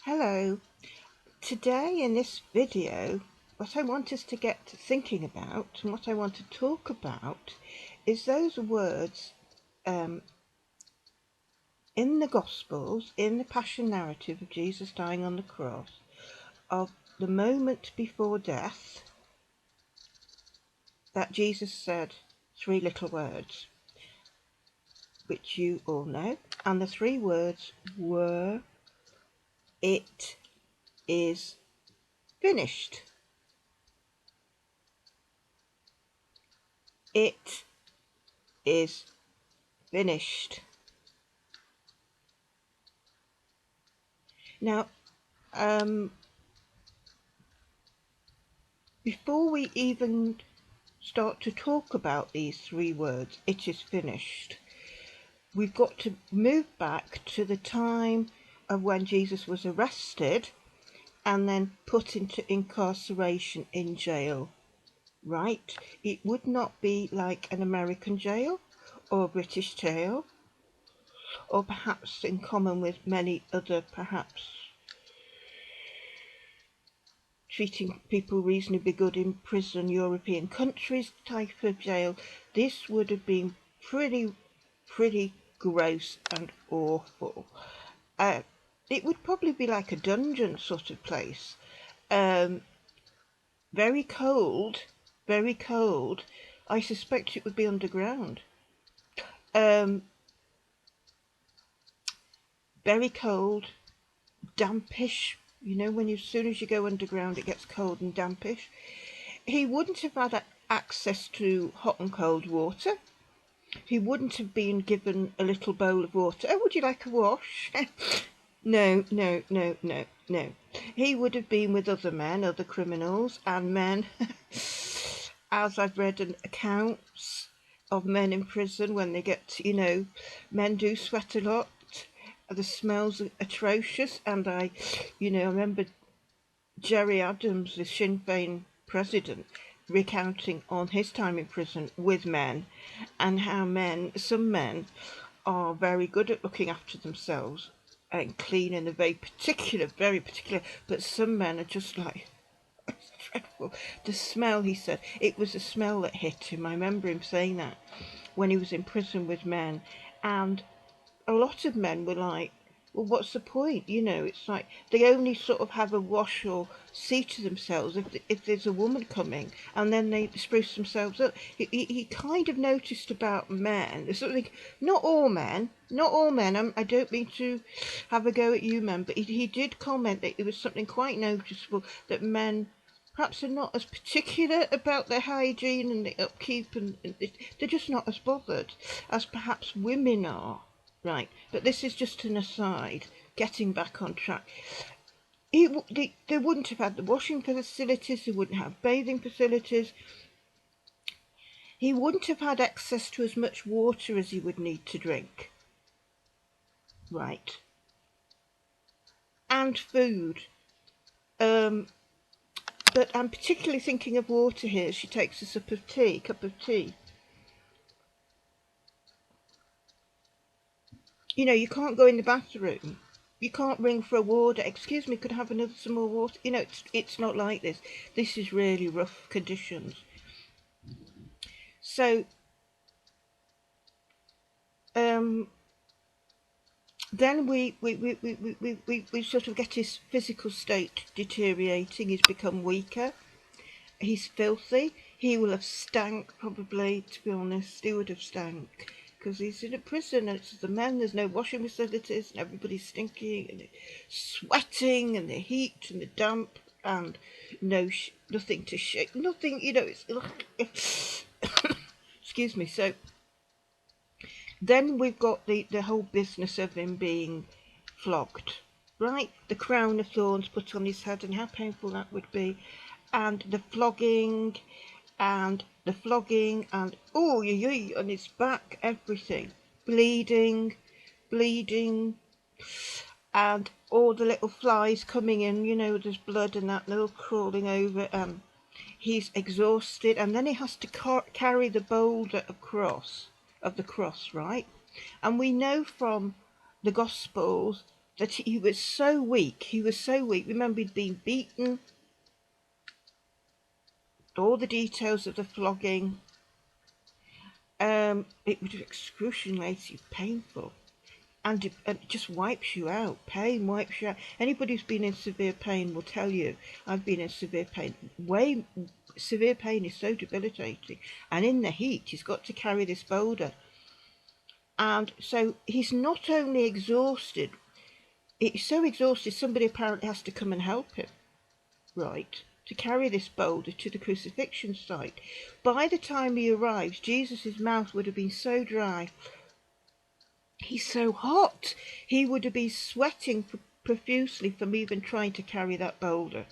Hello. Today in this video, what I want us to get to thinking about and what I want to talk about is those words in the Gospels, in the Passion narrative of Jesus dying on the cross, of the moment before death that Jesus said three little words, which you all know, and the three words were, "It is finished." It is finished. Now, before we even start to talk about these three words, "it is finished," we've got to move back to the time of when Jesus was arrested and then put into incarceration in jail, right? It would not be like an American jail or a British jail, or perhaps in common with many other perhaps treating people reasonably good in prison European countries type of jail. This would have been pretty gross and awful. It would probably be like a dungeon sort of place. Very cold, very cold. I suspect it would be underground. Very cold, dampish. You know, as soon as you go underground, it gets cold and dampish. He wouldn't have had access to hot and cold water. He wouldn't have been given a little bowl of water. "Oh, would you like a wash?" No. He would have been with other men, other criminals, and men, as I've read accounts of men in prison when they get, men do sweat a lot. The smells are atrocious, and I remember Gerry Adams, the Sinn Féin president, recounting on his time in prison with men and how some men are very good at looking after themselves and clean and very particular, but some men are just like, it's dreadful. The smell, he said, it was the smell that hit him. I remember him saying that when he was in prison with men, and a lot of men were like, well, what's the point? It's like they only sort of have a wash or see to themselves if there's a woman coming, and then they spruce themselves up. He kind of noticed about men. There's something, not all men. I don't mean to have a go at you men, but he did comment that it was something quite noticeable that men perhaps are not as particular about their hygiene and the upkeep, and they're just not as bothered as perhaps women are. Right, but this is just an aside, getting back on track. They wouldn't have had the washing facilities, they wouldn't have bathing facilities. He wouldn't have had access to as much water as he would need to drink. Right. And food. But I'm particularly thinking of water here. She takes a cup of tea. You can't go in the bathroom. You can't ring for a water. "Excuse me, could I have some more water?" It's not like this. This is really rough conditions. So, then we sort of get his physical state deteriorating. He's become weaker. He's filthy. He will have stank, probably, to be honest. He would have stank, because he's in a prison and it's the men, there's no washing facilities, and everybody's stinking and sweating, and the heat and the damp, and nothing to shake, nothing, it's excuse me. So then we've got the whole business of him being flogged, right? The crown of thorns put on his head, and how painful that would be, and the flogging, and on his back, everything, bleeding, and all the little flies coming in, there's blood and that, they're all crawling over. He's exhausted, and then he has to carry the boulder of the cross, right? And we know from the Gospels that he was so weak. He was so weak. Remember, he'd been beaten, all the details of the flogging. It was excruciatingly painful. And it just wipes you out. Pain wipes you out. Anybody who's been in severe pain will tell you, I've been in severe pain. Severe pain is so debilitating. And in the heat, he's got to carry this boulder. And so he's not only exhausted, he's so exhausted, somebody apparently has to come and help him, right, to carry this boulder to the crucifixion site. By the time he arrives, Jesus' mouth would have been so dry. He's so hot. He would have been sweating profusely from even trying to carry that boulder.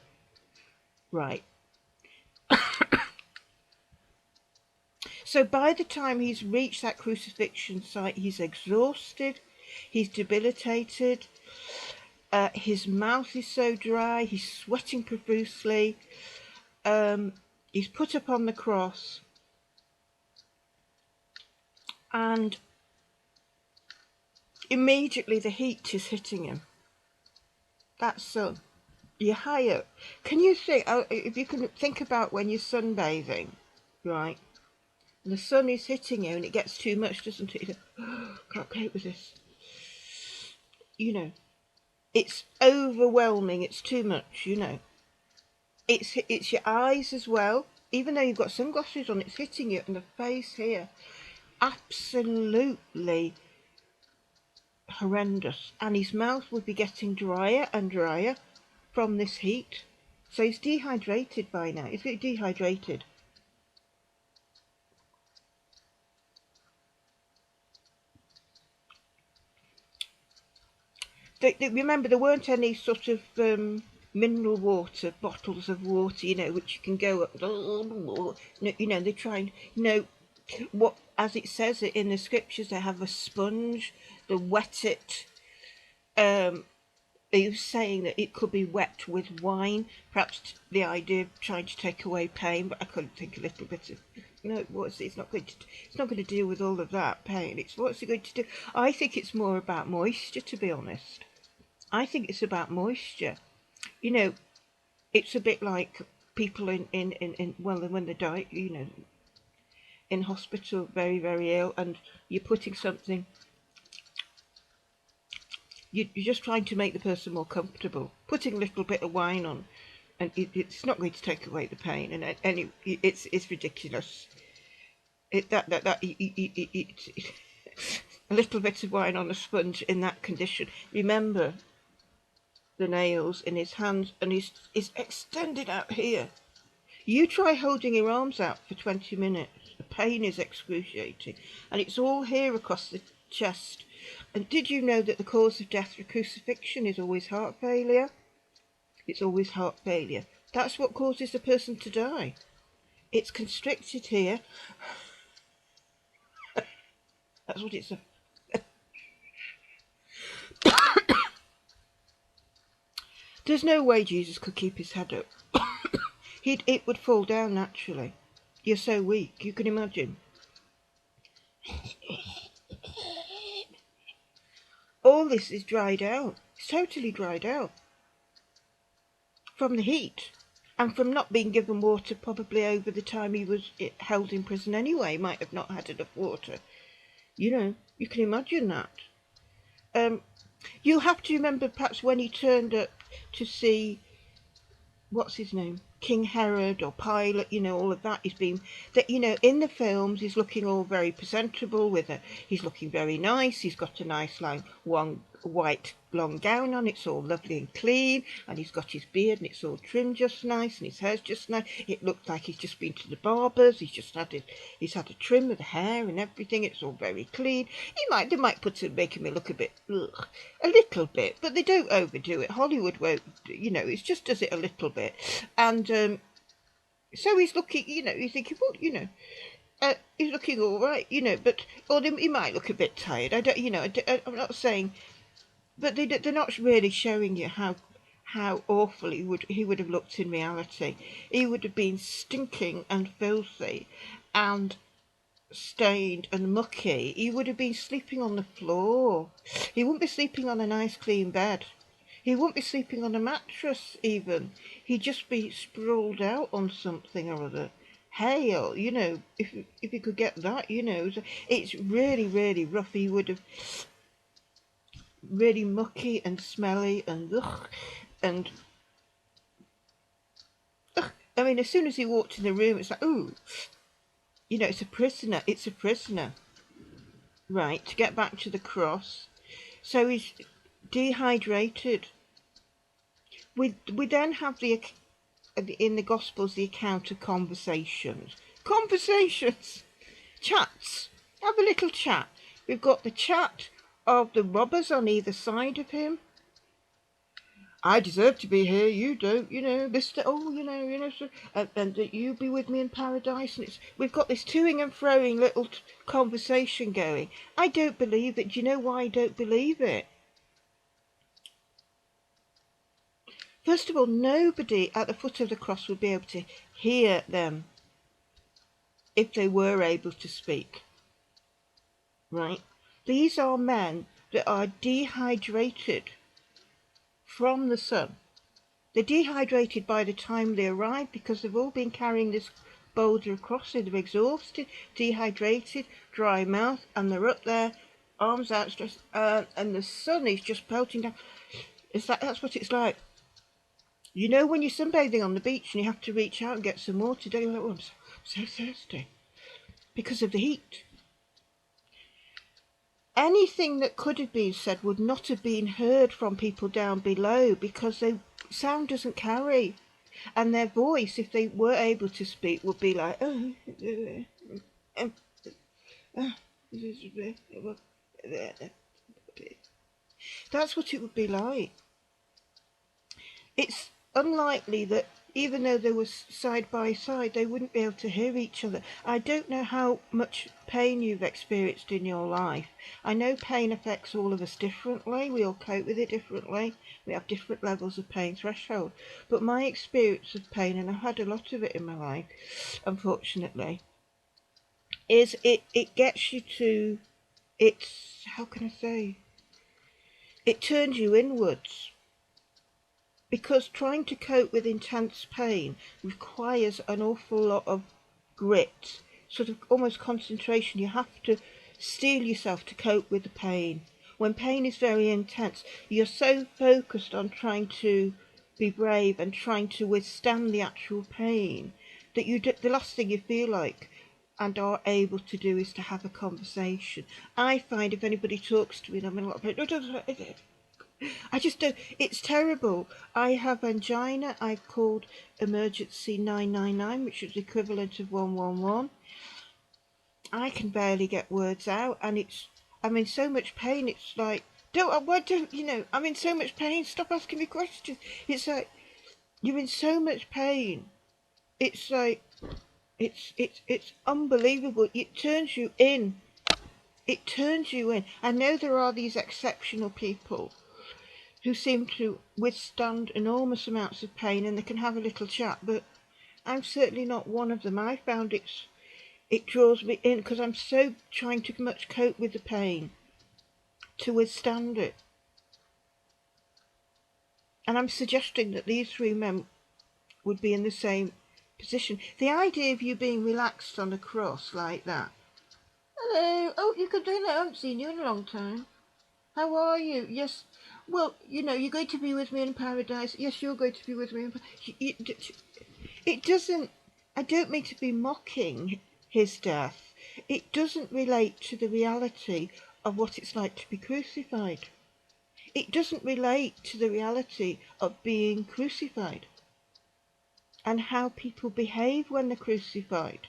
Right. So by the time he's reached that crucifixion site, he's exhausted, he's debilitated, his mouth is so dry, he's sweating profusely, he's put up on the cross, and immediately the heat is hitting him. That sun. You're higher. Can you think, if you can think about when you're sunbathing, right? And the sun is hitting you and it gets too much, doesn't it? You go, can't cope with this. You know, it's overwhelming. It's too much, you know. It's your eyes as well. Even though you've got sunglasses on, it's hitting you in the face here. Absolutely horrendous. And his mouth would be getting drier and drier from this heat. So he's dehydrated by now. He's getting dehydrated. Remember, there weren't any sort of mineral water, bottles of water, you know, which you can go up, you know, they try and, you know, what, as it says it in the scriptures, they have a sponge, they wet it. He was saying that it could be wet with wine, perhaps the idea of trying to take away pain, but I couldn't think a little bit of, you know, it's not going to deal with all of that pain. It's what's it going to do? I think it's more about moisture, to be honest. I think it's about moisture. You know, it's a bit like people well, when they die, you know, in hospital, very, very ill, and you're putting something, you're just trying to make the person more comfortable, putting a little bit of wine on, and it's not going to take away the pain, and it's ridiculous. A little bit of wine on a sponge in that condition. Remember, the nails in his hands, and he's extended out here. You try holding your arms out for 20 minutes. The pain is excruciating, and it's all here across the chest. And did you know that the cause of death for crucifixion is always heart failure? It's always heart failure. That's what causes a person to die. It's constricted here. That's what it's. There's no way Jesus could keep his head up. It would fall down naturally. You're so weak, you can imagine. All this is dried out. It's totally dried out. From the heat. And from not being given water probably over the time he was held in prison anyway. He might have not had enough water. You know, you can imagine that. You have to remember perhaps when he turned up to see, what's his name, King Herod or Pilate, you know, all of that. He's been, that, you know, in the films he's looking all very presentable he's looking very nice. He's got a nice one white long gown on, it's all lovely and clean, and he's got his beard and it's all trimmed just nice, and his hair's just nice. It looks like he's just been to the barber's. He's had a trim of the hair and everything. It's all very clean. They might make him look a bit, a little bit, but they don't overdo it. Hollywood won't, you know, it just does it a little bit. And so he's looking, you know, you're thinking, well, you know, he's looking all right, you know, or he might look a bit tired. I'm not saying, but they're not really showing you how awful he would have looked in reality. He would have been stinking and filthy and stained and mucky, he would have been sleeping on the floor. He wouldn't be sleeping on a nice clean bed. He wouldn't be sleeping on a mattress even. He'd just be sprawled out on something or other. Hail, if he could get that, it's really, really rough. He would have really mucky and smelly and ugh, and ugh. I mean, as soon as he walked in the room, it's like, ooh, it's a prisoner. It's a prisoner. Right, to get back to the cross. So he's dehydrated. We then have in the Gospels the account of conversations. Conversations! Chats! Have a little chat. We've got the chat of the robbers on either side of him. I deserve to be here, you don't, so, and that you be with me in paradise. And we've got this toing and froing little conversation going. I don't believe it. Do you know why I don't believe it? First of all, nobody at the foot of the cross would be able to hear them if they were able to speak. Right? These are men that are dehydrated from the sun. They're dehydrated by the time they arrive because they've all been carrying this boulder across. So they're exhausted, dehydrated, dry mouth, and they're up there, arms outstretched, and the sun is just pelting down. That's what it's like. You know when you're sunbathing on the beach and you have to reach out and get some water, don't you? Like, oh, I'm so thirsty because of the heat. Anything that could have been said would not have been heard from people down below because sound doesn't carry. And their voice, if they were able to speak, would be like, that's what it would be like. It's unlikely that even though they were side by side, they wouldn't be able to hear each other. I don't know how much pain you've experienced in your life. I know pain affects all of us differently. We all cope with it differently. We have different levels of pain threshold. But my experience of pain, and I've had a lot of it in my life, unfortunately, is it gets you to, how can I say, it turns you inwards. Because trying to cope with intense pain requires an awful lot of grit, sort of almost concentration. You have to steel yourself to cope with the pain. When pain is very intense, you're so focused on trying to be brave and trying to withstand the actual pain that the last thing you feel like and are able to do is to have a conversation. I find if anybody talks to me and I'm in a lot of pain, I just don't. It's terrible. I have angina. I've called emergency 999, which is the equivalent of 111. I can barely get words out, and I'm in so much pain. It's like, I'm in so much pain. Stop asking me questions. It's like, you're in so much pain. It's like, it's unbelievable. It turns you in. It turns you in. I know there are these exceptional people who seem to withstand enormous amounts of pain and they can have a little chat, but I'm certainly not one of them. I found it draws me in because I'm so trying to much cope with the pain to withstand it. And I'm suggesting that these three men would be in the same position. The idea of you being relaxed on a cross like that. Hello, oh, you could do that. I haven't seen you in a long time. How are you? Yes. Well, you're going to be with me in paradise. Yes, you're going to be with me in paradise. It doesn't, I don't mean to be mocking his death. It doesn't relate to the reality of what it's like to be crucified. It doesn't relate to the reality of being crucified and how people behave when they're crucified.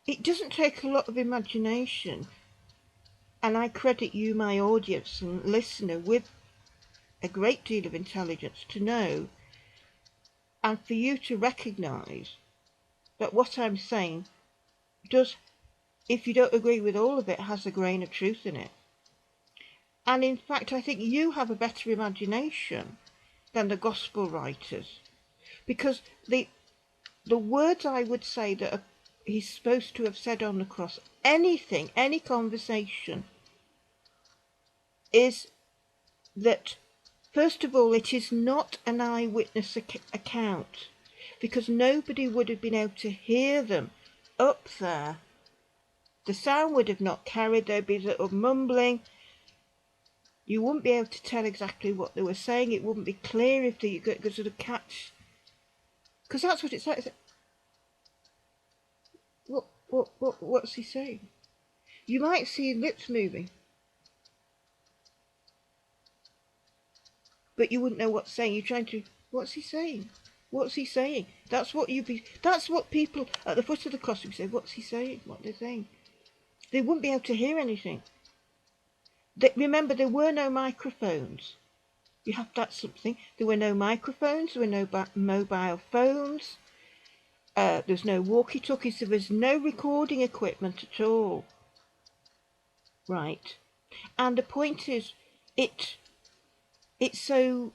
It doesn't take a lot of imagination, and I credit you, my audience and listener, with a great deal of intelligence to know and for you to recognise that what I'm saying does, if you don't agree with all of it, has a grain of truth in it. And in fact, I think you have a better imagination than the gospel writers, because the words I would say that he's supposed to have said on the cross, anything, any conversation, is that, first of all, it is not an eyewitness account, because nobody would have been able to hear them up there. The sound would have not carried, there'd be little mumbling. You wouldn't be able to tell exactly what they were saying. It wouldn't be clear if you could sort of catch, because that's what it's like. What's he saying? You might see his lips moving, but you wouldn't know what's saying. You're trying to, what's he saying? What's he saying? That's what people at the foot of the cross would say, what's he saying? What they're saying. They wouldn't be able to hear anything. Remember, there were no microphones. That's something. There were no microphones, there were no mobile phones, there's no walkie-talkies, there was no recording equipment at all. Right. And the point is, it's so,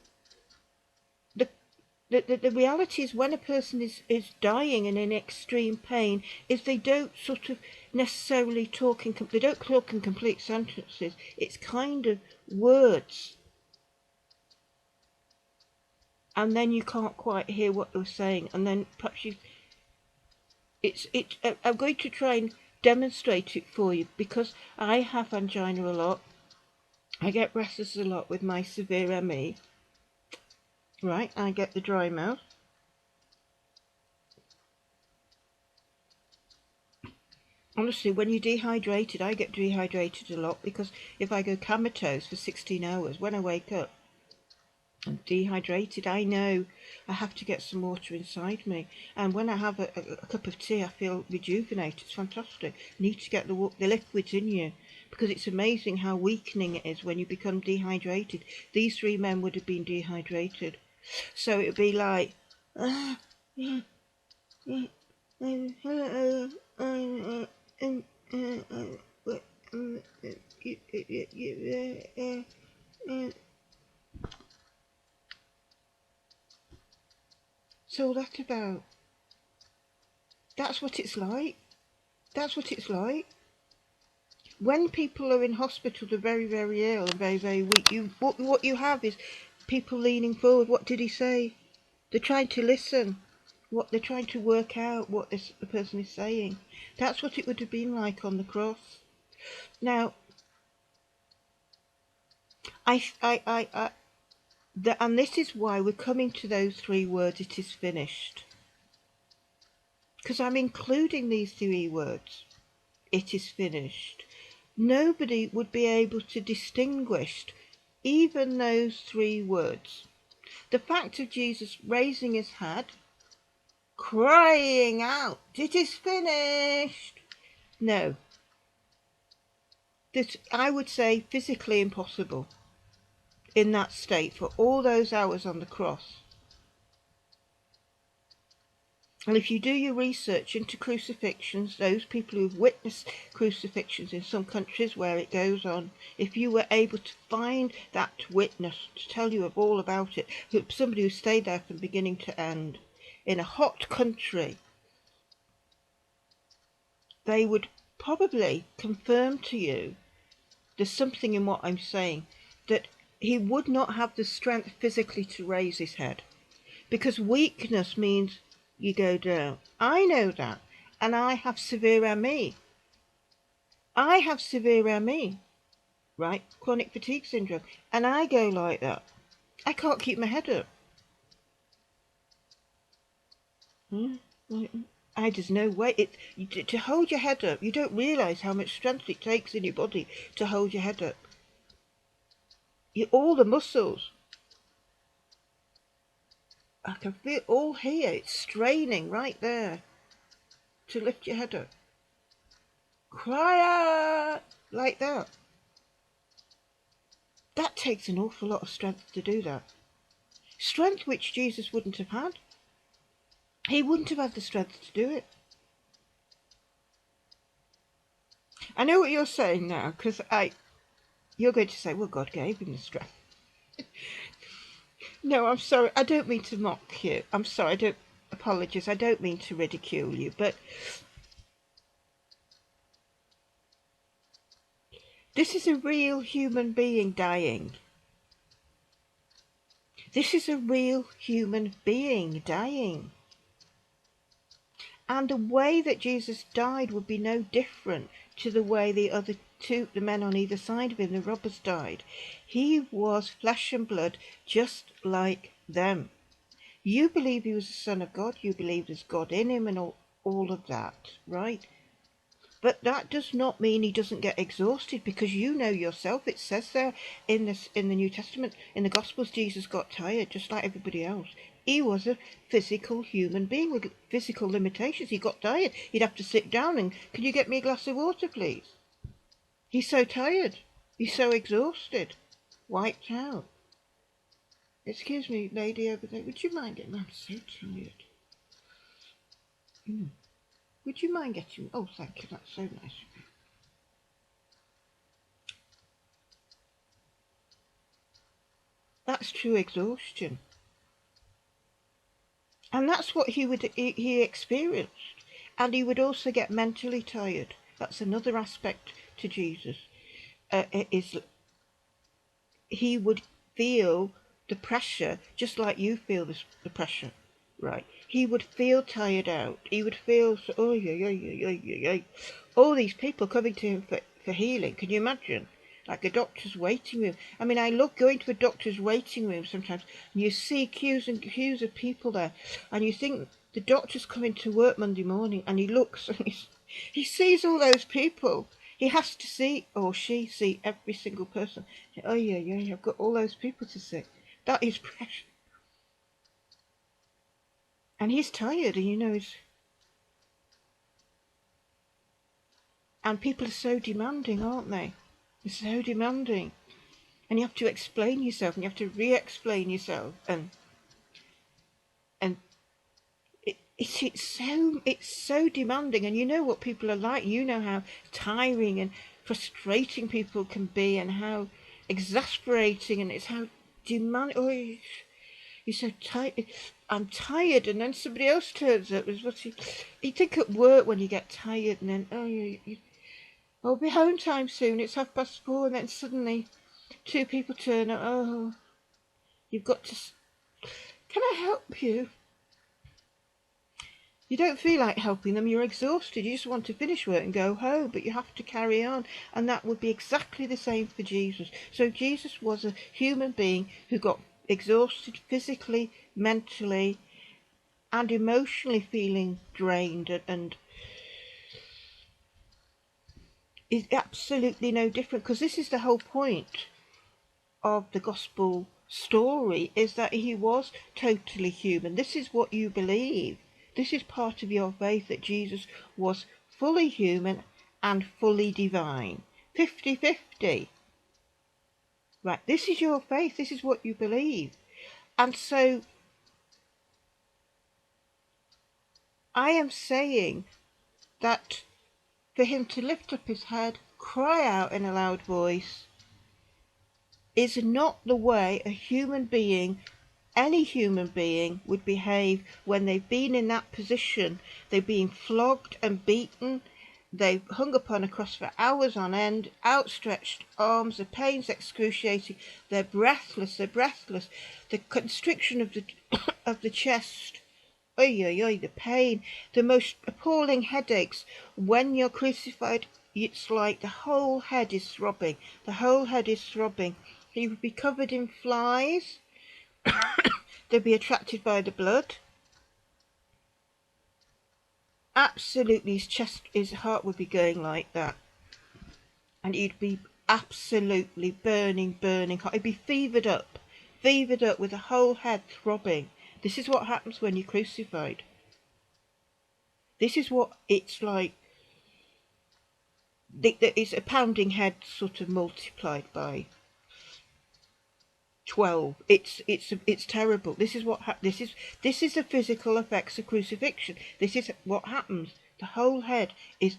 the reality is, when a person is dying and in extreme pain, is they don't sort of necessarily they don't talk in complete sentences. It's kind of words. And then you can't quite hear what they're saying. And then perhaps I'm going to try and demonstrate it for you, because I have angina a lot. I get restless a lot with my severe ME. Right, I get the dry mouth. Honestly, when you're dehydrated, I get dehydrated a lot, because if I go comatose for 16 hours, when I wake up, I'm dehydrated. I know I have to get some water inside me. And when I have a cup of tea, I feel rejuvenated. It's fantastic. You need to get the liquids in you, because it's amazing how weakening it is when you become dehydrated. These three men would have been dehydrated. So it would be like, so that about, that's what it's like. That's what it's like. When people are in hospital, they're very, very ill and very, very weak. What you have is people leaning forward. What did he say? They're trying to listen. They're trying to work out what the person is saying. That's what it would have been like on the cross. Now, and this is why we're coming to those three words, it is finished. Because I'm including these three words, it is finished. Nobody would be able to distinguish even those three words. The fact of Jesus raising his head, crying out, it is finished. No. This, I would say, physically impossible in that state for all those hours on the cross. And if you do your research into crucifixions, those people who've witnessed crucifixions in some countries where it goes on, if you were able to find that witness to tell you all about it, somebody who stayed there from beginning to end, in a hot country, they would probably confirm to you, there's something in what I'm saying, that he would not have the strength physically to raise his head. Because weakness means you go down. I know that. And I have severe ME. I have severe ME, right? Chronic fatigue syndrome. And I go like that. I can't keep my head up. There's no way. To hold your head up, you don't realise how much strength it takes in your body to hold your head up. All the muscles. I can feel all here. It's straining right there to lift your head up. Cry out like that. That takes an awful lot of strength to do that. Strength which Jesus wouldn't have had. He wouldn't have had the strength to do it. I know what you're saying now, because you're going to say, well, God gave him the strength. No, I'm sorry. I don't mean to mock you. I'm sorry. apologies, I don't mean to ridicule you, but this is a real human being dying. This is a real human being dying. And the way that Jesus died would be no different to the way the other two, the men on either side of him, the robbers, died. He was flesh and blood, just like them. You believe he was the Son of God. You believe there's God in him and all of that, right? But that does not mean he doesn't get exhausted, because you know yourself, it says there in the New Testament, in the Gospels, Jesus got tired just like everybody else. He was a physical human being with physical limitations. He got tired. He'd have to sit down and, can you get me a glass of water, please? He's so tired. He's so exhausted. Wiped out. Excuse me, lady over there, would you mind getting... I'm so tired. Would you mind getting... Oh, thank you, that's so nice of you. That's true exhaustion. And that's what he experienced. And he would also get mentally tired. That's another aspect to Jesus. Is he would feel the pressure just like you feel the pressure, right? He would feel tired out. He would feel, oh, yeah. All these people coming to him for healing. Can you imagine? Like a doctor's waiting room. I mean, I love going to a doctor's waiting room sometimes, and you see queues and queues of people there, and you think the doctor's coming to work Monday morning, and he looks and he sees all those people. He has to see, or she see, every single person. Oh, yeah, I've got all those people to see. That is pressure. And he's tired, and you know, and people are so demanding, aren't they? They're so demanding. And you have to explain yourself, and you have to re-explain yourself, and it's so demanding. And you know what people are like. You know how tiring and frustrating people can be, and how exasperating, and it's how demanding. Oh, you're so tired. I'm tired, and then somebody else turns up. Is what you think at work when you get tired, and then I'll be home time soon. It's 4:30, and then suddenly two people turn up. Oh, you've got to. Can I help you? You don't feel like helping them. You're exhausted. You just want to finish work and go home, but you have to carry on. And that would be exactly the same for Jesus. So Jesus was a human being who got exhausted physically, mentally, and emotionally, feeling drained, and is absolutely no different, because this is the whole point of the gospel story, is that he was totally human. This is what you believe. This is part of your faith, that Jesus was fully human and fully divine. 50-50. Right, this is your faith. This is what you believe. And so I am saying that for him to lift up his head, cry out in a loud voice, is not the way a human being, any human being, would behave when they've been in that position. They've been flogged and beaten. They've hung upon a cross for hours on end, outstretched arms, the pain's excruciating, they're breathless. The constriction of the of the chest, the pain, the most appalling headaches. When you're crucified, it's like the whole head is throbbing. He would be covered in flies. They'd be attracted by the blood. Absolutely, his heart would be going like that. And he'd be absolutely burning hot. He'd be fevered up with the whole head throbbing. This is what happens when you're crucified. This is what it's like. It's a pounding head sort of multiplied by 12. It's terrible. This is the physical effects of crucifixion. This is what happens. The whole head is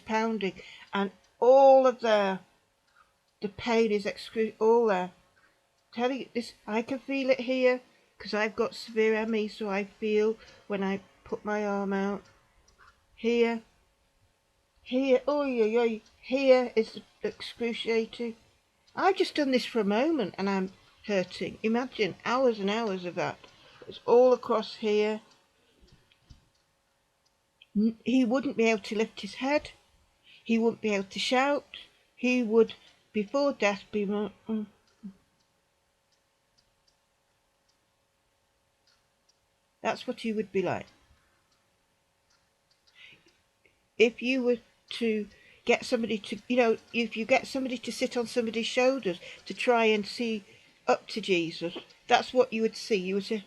pounding, and all of the pain is all there. Telling you this, I can feel it here. because I've got severe ME, so I feel when I put my arm out here, oh yeah, here is excruciating. I've just done this for a moment and I'm hurting. Imagine hours and hours of that. It's all across here. He wouldn't be able to lift his head. He wouldn't be able to shout. He would, before death, be... That's what he would be like. If you were to get somebody to, if you get somebody to sit on somebody's shoulders to try and see up to Jesus, that's what you would see. You would say,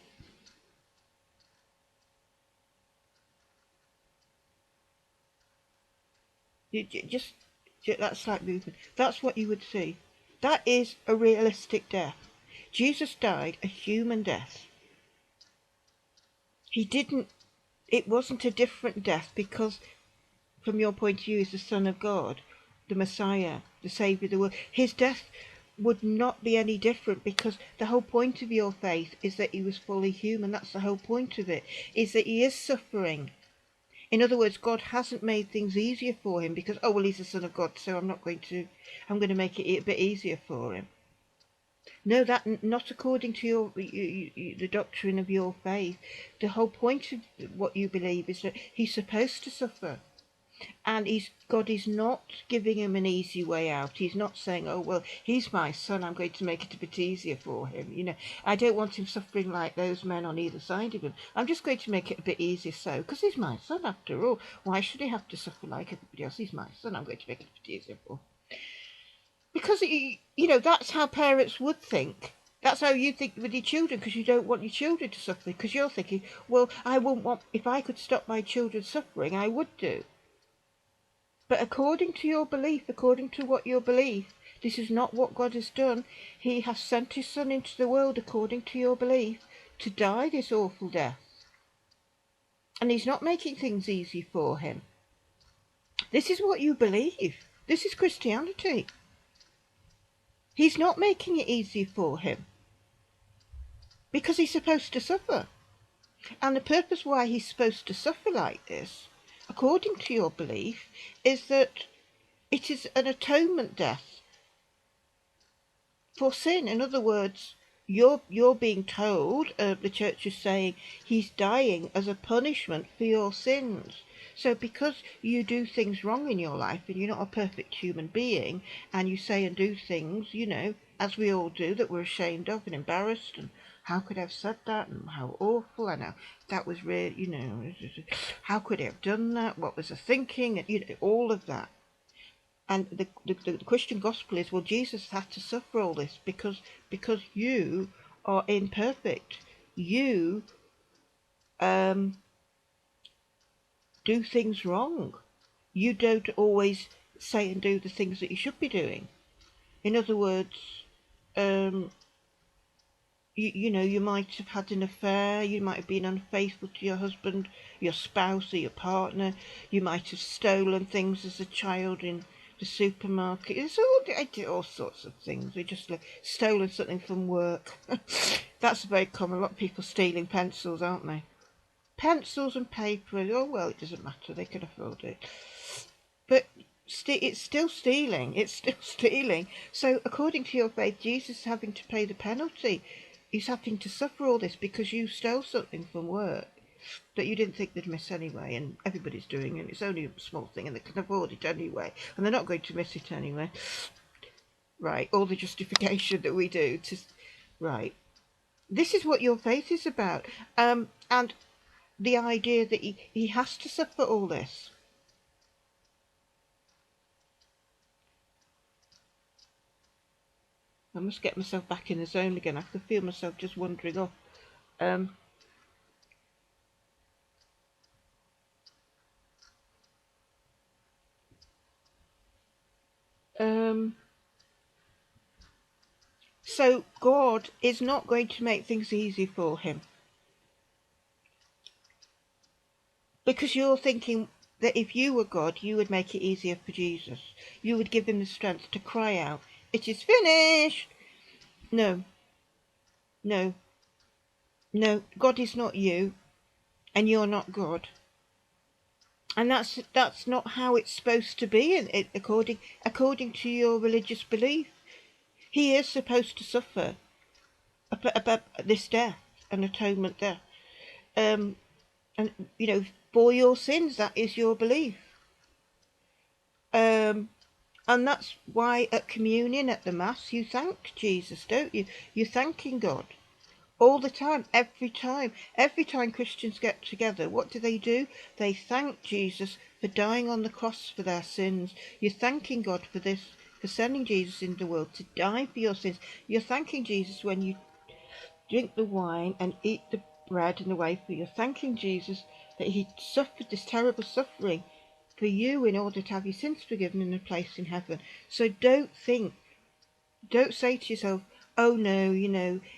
just that's like movement. That's what you would see. That is a realistic death. Jesus died a human death. He didn't, it wasn't a different death because from your point of view as the Son of God, the Messiah, the Saviour of the world, his death would not be any different because the whole point of your faith is that he was fully human. That's the whole point of it, is that he is suffering. In other words, God hasn't made things easier for him because, oh, well, he's the Son of God, so I'm going to make it a bit easier for him. No, that not according to the doctrine of your faith. The whole point of what you believe is that he's supposed to suffer. And God is not giving him an easy way out. He's not saying, oh, well, he's my son, I'm going to make it a bit easier for him. I don't want him suffering like those men on either side of him. I'm just going to make it a bit easier so, because he's my son after all. Why should he have to suffer like everybody else? He's my son, I'm going to make it a bit easier for him. Because, that's how parents would think. That's how you think with your children, because you don't want your children to suffer. Because you're thinking, well, I wouldn't want, if I could stop my children suffering, I would do. But according to your belief, according to what you believe, this is not what God has done. He has sent his son into the world, according to your belief, to die this awful death. And he's not making things easy for him. This is what you believe. This is Christianity. He's not making it easy for him because he's supposed to suffer. And the purpose why he's supposed to suffer like this, according to your belief, is that it is an atonement death for sin. In other words, you're being told, the church is saying, he's dying as a punishment for your sins. So because you do things wrong in your life and you're not a perfect human being, and you say and do things, as we all do, that we're ashamed of and embarrassed, and how could I have said that, and how awful, and that was really, how could I have done that, what was I thinking, and all of that. And the Christian gospel is, well, Jesus had to suffer all this because you are imperfect. You do things wrong. You don't always say and do the things that you should be doing. In other words, you might have had an affair, you might have been unfaithful to your husband, your spouse, or your partner. You might have stolen things as a child in the supermarket. I did all sorts of things. We just stolen something from work. That's very common. A lot of people stealing pencils, aren't they? Pencils and paper. Oh well, it doesn't matter. They can afford it. But it's still stealing. It's still stealing. So according to your faith, Jesus is having to pay the penalty. He's having to suffer all this because you stole something from work that you didn't think they'd miss anyway, and everybody's doing it. It's only a small thing, and they can afford it anyway, and they're not going to miss it anyway. Right, all the justification that we do to... Right. This is what your faith is about. And the idea that he has to suffer all this. I must get myself back in the zone again. I can feel myself just wandering off. So God is not going to make things easy for him. Because you're thinking that if you were God, you would make it easier for Jesus. You would give him the strength to cry out, "It is finished!" No. No, God is not you, and you're not God. And that's not how it's supposed to be, according to your religious belief. He is supposed to suffer this death, an atonement death, and for your sins. That is your belief, and that's why at communion, at the Mass, you thank Jesus, don't you? You're thanking God all the time, every time Christians get together. What do? They thank Jesus for dying on the cross for their sins. You're thanking God for this, for sending Jesus into the world to die for your sins. You're thanking Jesus when you drink the wine and eat the bread in the wafer. You're thanking Jesus that he suffered this terrible suffering for you in order to have your sins forgiven and a place in heaven. So don't say to yourself, oh no,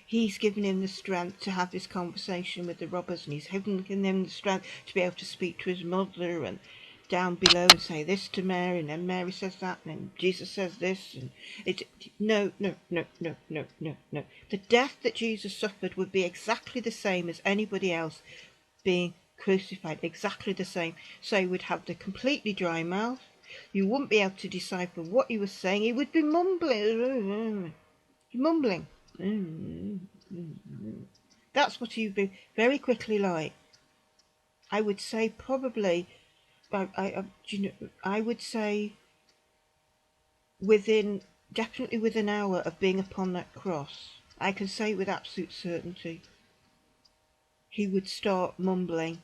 he's given him the strength to have this conversation with the robbers, and he's given him the strength to be able to speak to his mother and down below and say this to Mary, and then Mary says that, and then Jesus says this, and no. The death that Jesus suffered would be exactly the same as anybody else being crucified, exactly the same. So he would have the completely dry mouth. You wouldn't be able to decipher what he was saying. He would be mumbling. That's what he'd be very quickly like. I would say probably, I would say definitely within an hour of being upon that cross, I can say with absolute certainty, he would start mumbling.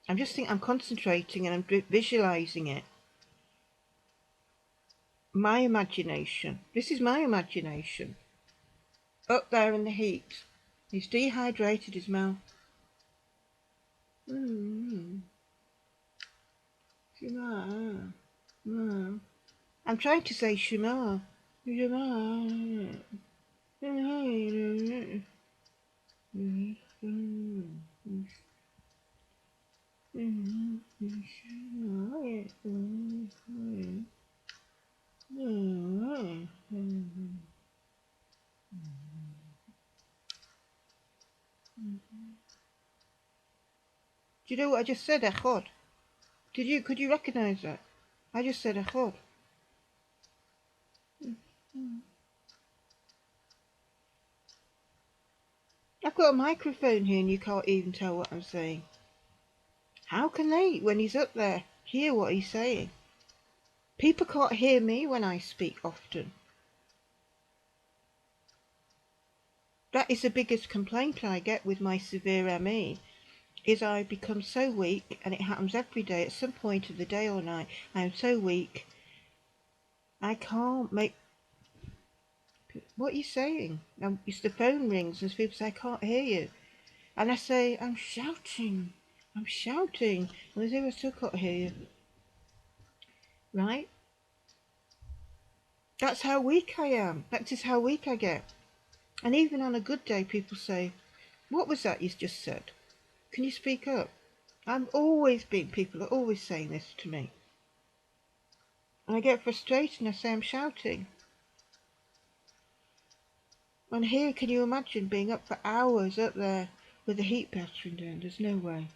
I'm concentrating and I'm visualizing it. My imagination. This is my imagination. Up there in the heat. He's dehydrated his mouth. Shema. I'm trying to say Shema. Shema. Do you know what I just said, Echod? Could you recognise that? I just said Echod. I've got a microphone here and you can't even tell what I'm saying. How can they, when he's up there, hear what he's saying? People can't hear me when I speak often. That is the biggest complaint I get with my severe ME, is I become so weak, and it happens every day at some point of the day or night. I am so weak, I can't make... What are you saying? The phone rings and people say, I can't hear you. And I say, I'm shouting. And they say, I still can't hear you. Right? That's how weak I am. That is how weak I get. And even on a good day, people say, what was that you just said? Can you speak up? People are always saying this to me. And I get frustrated and I say I'm shouting. And here, can you imagine being up for hours up there with the heat battering down? There's no way.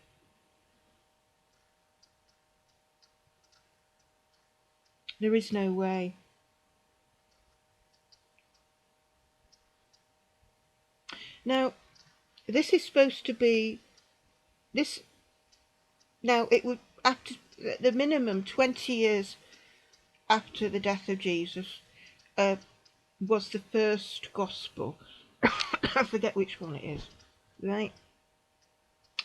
There is no way. Now, this is supposed to be... Now, it would, after the minimum 20 years after the death of Jesus, was the first gospel. I forget which one it is, right?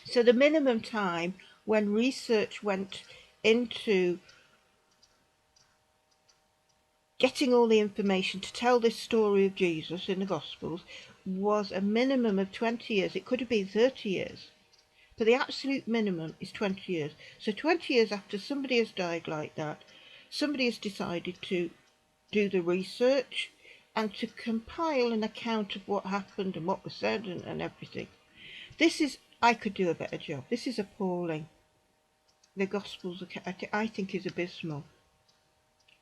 So the minimum time when research went into getting all the information to tell this story of Jesus in the Gospels was a minimum of 20 years. It could have been 30 years. But the absolute minimum is 20 years. So 20 years after somebody has died like that, somebody has decided to do the research and to compile an account of what happened and what was said and everything. I could do a better job. This is appalling. The Gospels, I think, is abysmal.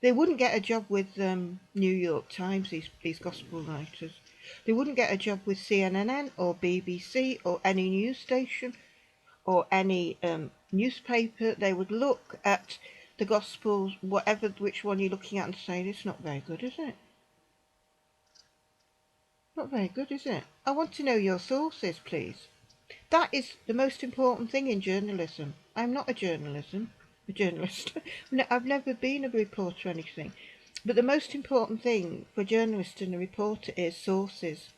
They wouldn't get a job with New York Times, these Gospel writers. They wouldn't get a job with CNN or BBC or any news station or any newspaper. They would look at the Gospels, which one you're looking at, and say, it's not very good, is it? Not very good, is it? I want to know your sources, please. That is the most important thing in journalism. I'm not a journalist. I've never been a reporter or anything. But the most important thing for a journalist and a reporter is sources.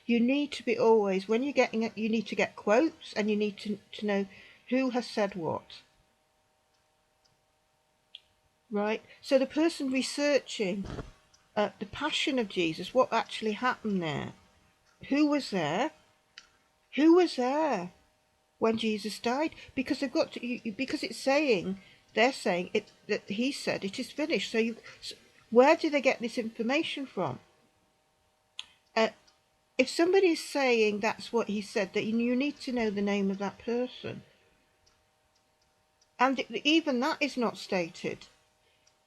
You need to be always, when you're getting it, you need to get quotes, and you need to know who has said what. Right? So the person researching the Passion of Jesus, what actually happened there, who was there? Who was there when Jesus died? Because they've got to, because it's saying, they're saying it, that he said it is finished. So where do they get this information from? If somebody's saying that's what he said, that you need to know the name of that person. And even that is not stated.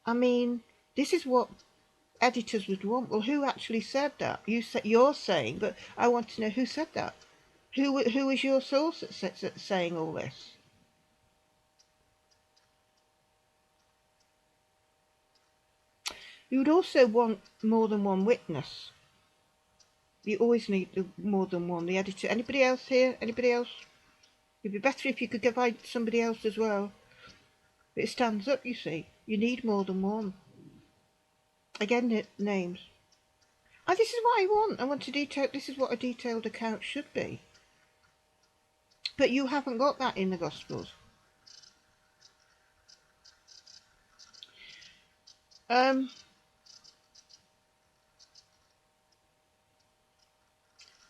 I mean, this is what editors would want. Well, who actually said that? You're saying, but I want to know who said that. Who is your source that's saying all this? You would also want more than one witness. You always need more than one. The editor. Anybody else here? Anybody else? It'd be better if you could provide somebody else as well. But it stands up, you see. You need more than one. Again, names. And this is what I want. I want to detail. This is what a detailed account should be. But you haven't got that in the Gospels.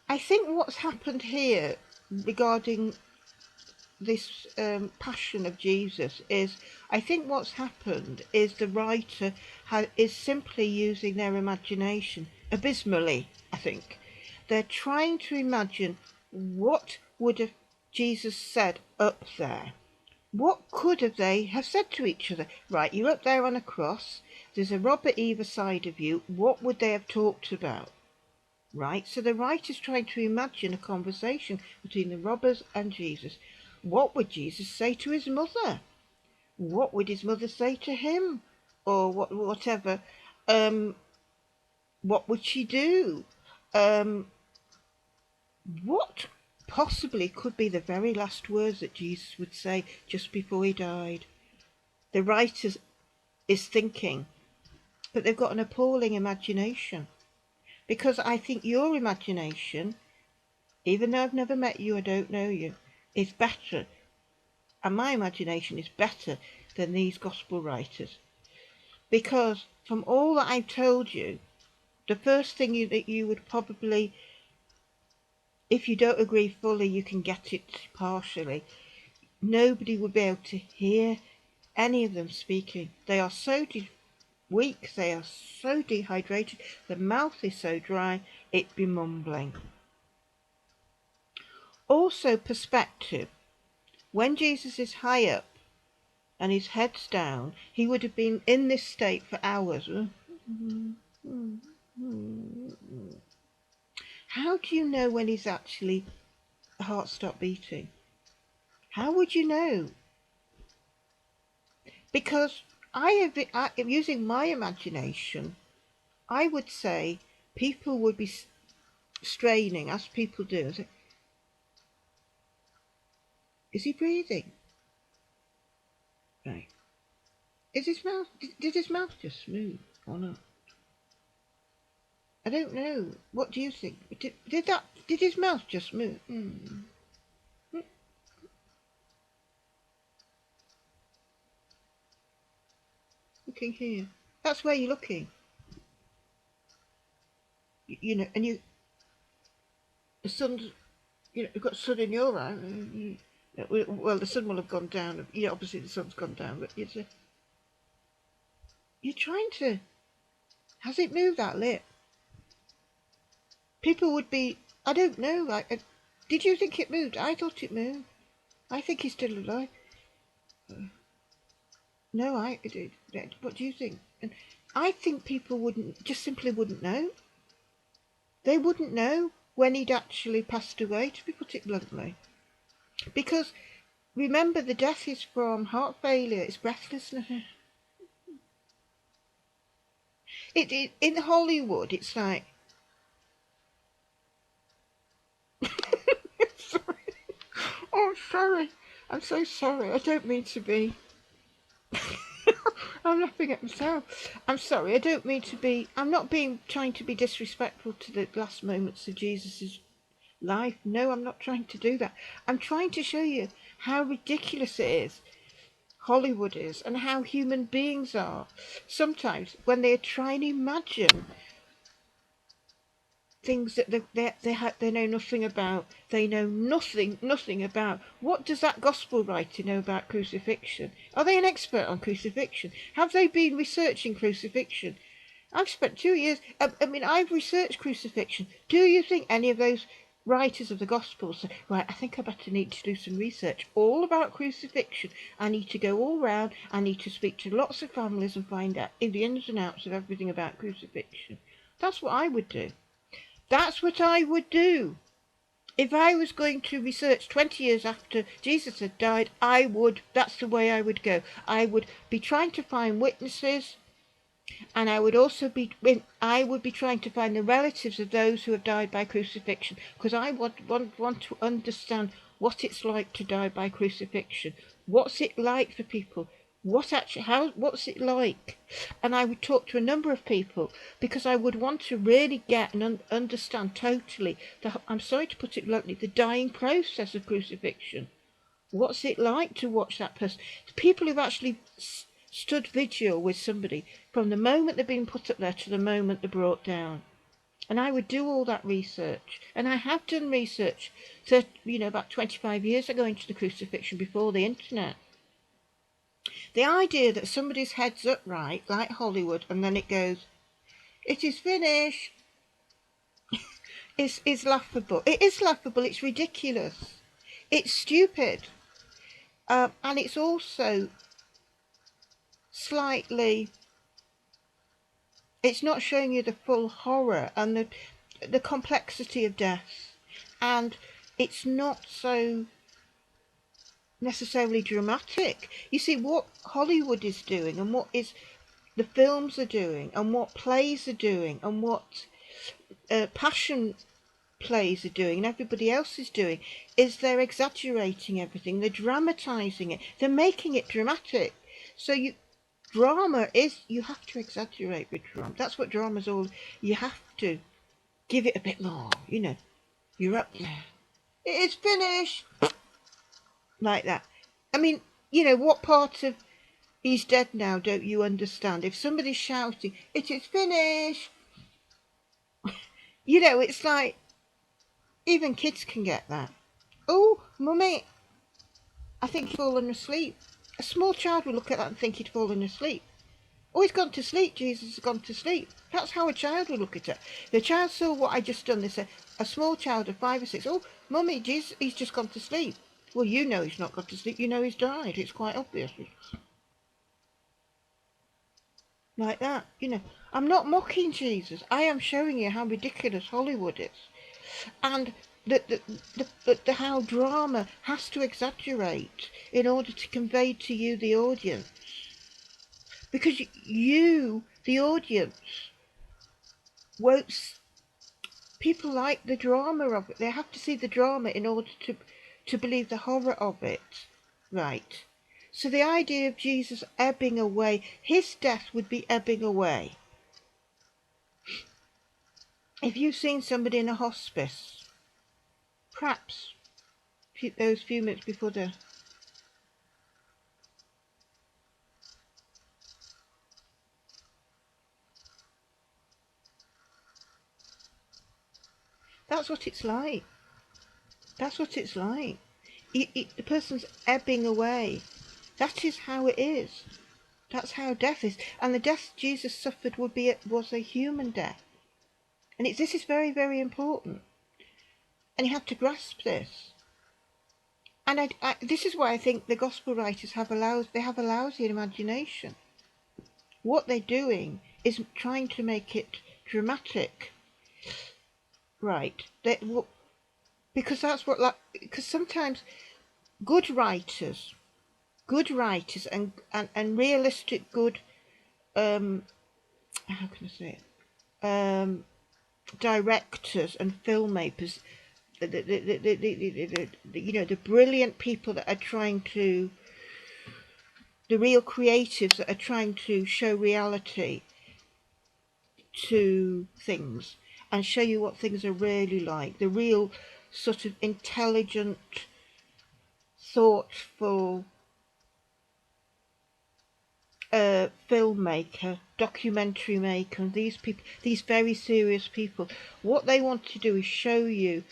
I think what's happened here regarding this passion of Jesus is, I think what's happened is the writer is simply using their imagination abysmally. I think they're trying to imagine what would have Jesus said up there. What could have they have said to each other? Right, you're up there on a cross, there's a robber either side of you, what would they have talked about? Right, so the writer's trying to imagine a conversation between the robbers and Jesus. What would Jesus say to his mother? What would his mother say to him? Or whatever. What would she do? What possibly could be the very last words that Jesus would say just before he died? The writer is thinking, but they've got an appalling imagination. Because I think your imagination, even though I've never met you, I don't know you, is better. And my imagination is better than these gospel writers. Because from all that I've told you, the first thing that you would probably, if you don't agree fully, you can get it partially. Nobody would be able to hear any of them speaking. They are so weak, they are so dehydrated, the mouth is so dry, it'd be mumbling. Also, perspective. When Jesus is high up and his head's down, he would have been in this state for hours. How do you know when he's actually heart stopped beating? How would you know? Because using my imagination, I would say people would be straining, as people do. Say, is he breathing? Right. Is his mouth? Did his mouth just move or not? I don't know. What do you think? Did his mouth just move? Looking here. That's where you're looking. You know, and the sun's, you've got sun in your eye. Well, the sun will have gone down. Obviously the sun's gone down, but you're trying to. Has it moved that lip? People would be. I don't know. Did you think it moved? I thought it moved. I think he's still alive. No, I did. What do you think? And I think people simply wouldn't know. They wouldn't know when he'd actually passed away, to be put it bluntly. Because remember, the death is from heart failure, it's breathlessness. In Hollywood, it's like... Sorry. Oh, sorry. I'm so sorry. I don't mean to be... I'm laughing at myself. I'm sorry. I don't mean to be... I'm not trying to be disrespectful to the last moments of Jesus' life. No, I'm not trying to do that. I'm trying to show you how ridiculous it is, Hollywood is, and how human beings are. Sometimes when they try and imagine things that they know nothing about. They know nothing about. What does that gospel writer know about crucifixion? Are they an expert on crucifixion? Have they been researching crucifixion? I've spent 2 years. I've researched crucifixion. Do you think any of those writers of the Gospels say, right, I think I better need to do some research all about crucifixion. I need to go all round. I need to speak to lots of families and find out the ins and outs of everything about crucifixion. That's what I would do. That's what I would do. If I was going to research 20 years after Jesus had died, that's the way I would go. I would be trying to find witnesses, and I would be trying to find the relatives of those who have died by crucifixion, because I want to understand what it's like to die by crucifixion. What's it like for people? What's it like? And I would talk to a number of people, because I would want to really get and understand totally I'm sorry to put it bluntly, the dying process of crucifixion. What's it like to watch that person? The people who've actually stood vigil with somebody from the moment they've been put up there to the moment they're brought down. And I would do all that research. And I have done research, about 25 years ago into the crucifixion, before the internet. The idea that somebody's head's upright, like Hollywood, and then it goes, "It is finished," is laughable. It is laughable. It's ridiculous. It's stupid. And it's also slightly... It's not showing you the full horror and the complexity of death. And it's not so necessarily dramatic. You see, what Hollywood is doing, and what the films are doing, and what plays are doing, and what passion plays are doing, and everybody else is doing, is they're exaggerating everything. They're dramatising it. They're making it dramatic. So drama is, you have to exaggerate with drama. That's what drama's all. You have to give it a bit more. You're up there. It is finished. Like that. What part of he's dead now don't you understand? If somebody's shouting, "It is finished," it's like, even kids can get that. "Oh, mummy, I think he's fallen asleep." A small child will look at that and think he'd fallen asleep. "Oh, he's gone to sleep. Jesus has gone to sleep." That's how a child will look at it. The child saw what I just done. They said, a small child of 5 or 6, "Oh, mummy, Jesus, he's just gone to sleep." Well, he's not gone to sleep. He's died. It's quite obvious. Like that. I'm not mocking Jesus. I am showing you how ridiculous Hollywood is. And how drama has to exaggerate in order to convey to you, the audience. Because you, the audience, won't... People like the drama of it. They have to see the drama in order to believe the horror of it. Right. So the idea of Jesus ebbing away, his death would be ebbing away. If you've seen somebody in a hospice, perhaps those few minutes before that's what it's like. That's what it's like. The person's ebbing away. That is how it is. That's how death is. And the death Jesus suffered was a human death. And this is very, very important. And you have to grasp this. And this is why I think the gospel writers have a lousy imagination. What they're doing is trying to make it dramatic. right? Because that's what, like, because sometimes good writers, and realistic good, how can I say it? Directors and filmmakers, the brilliant people that are trying to, the real creatives that are trying to show reality to things and show you what things are really like, the real sort of intelligent, thoughtful filmmaker, documentary maker, these people, these very serious people, what they want to do is show you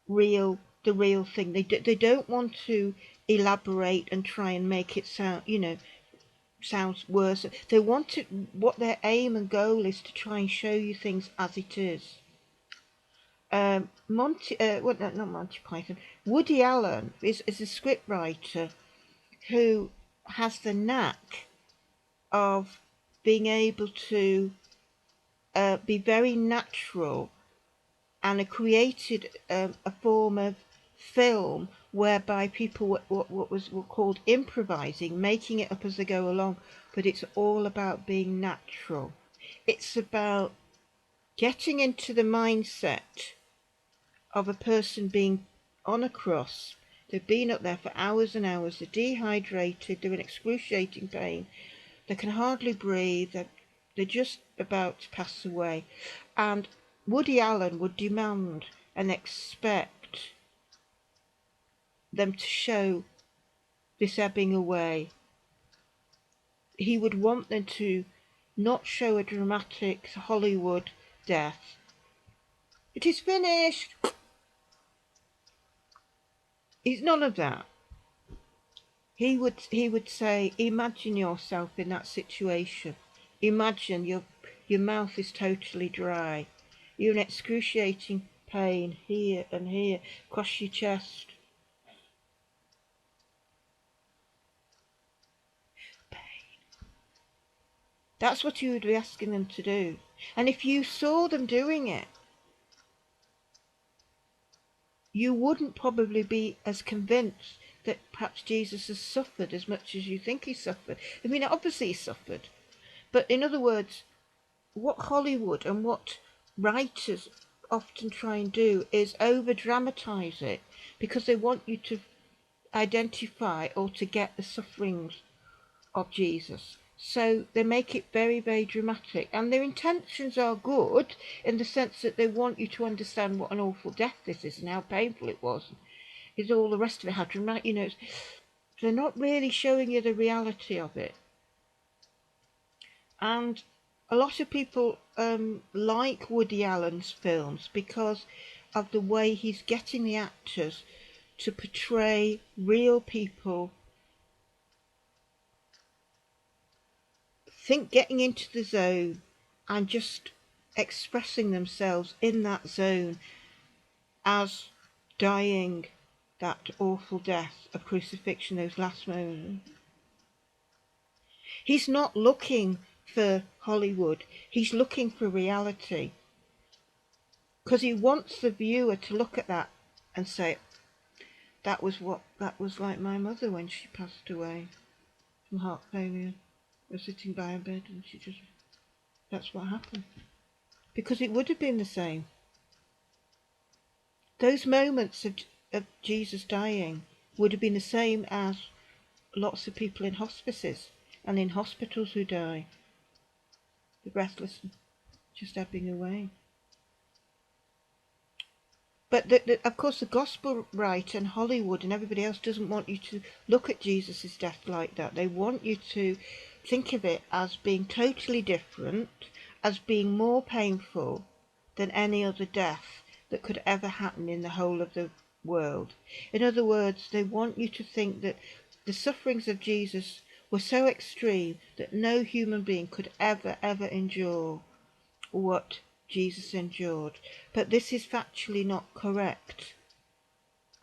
the real thing. They don't want to elaborate and try and make it sound, sounds worse. They want it, what their aim and goal is to try and show you things as it is. Not Monty Python. Woody Allen is a scriptwriter who has the knack of being able to be very natural, and created a form of film whereby people were called improvising, making it up as they go along, but it's all about being natural. It's about getting into the mindset of a person being on a cross. They've been up there for hours and hours, they're dehydrated, they're in excruciating pain, they can hardly breathe, they're just about to pass away. And Woody Allen would demand and expect them to show this ebbing away. He would want them to not show a dramatic Hollywood death. It is finished. It's none of that. He would say, imagine yourself in that situation. Imagine your mouth is totally dry. You're in excruciating pain here and here, across your chest. Pain. That's what you would be asking them to do. And if you saw them doing it, you wouldn't probably be as convinced that perhaps Jesus has suffered as much as you think he suffered. I mean, obviously he suffered. But in other words, what Hollywood and what writers often try and do is over dramatize it, because they want you to identify or to get the sufferings of Jesus. So they make it very, very dramatic, and their intentions are good in the sense that they want you to understand what an awful death this is and how painful it was, is all the rest of it, how dramatic, they're not really showing you the reality of it. And a lot of people like Woody Allen's films because of the way he's getting the actors to portray real people, getting into the zone and just expressing themselves in that zone as dying that awful death of crucifixion, those last moments. He's not looking for Hollywood, he's looking for reality, because he wants the viewer to look at that and say, that was like my mother when she passed away from heart failure. I was sitting by her bed and that's what happened. Because it would have been the same. Those moments of Jesus dying would have been the same as lots of people in hospices and in hospitals who die. The breathless, just ebbing away. But of course the gospel writer and Hollywood and everybody else doesn't want you to look at Jesus' death like that. They want you to think of it as being totally different, as being more painful than any other death that could ever happen in the whole of the world. In other words, they want you to think that the sufferings of Jesus were so extreme that no human being could ever endure what Jesus endured. But this is factually not correct.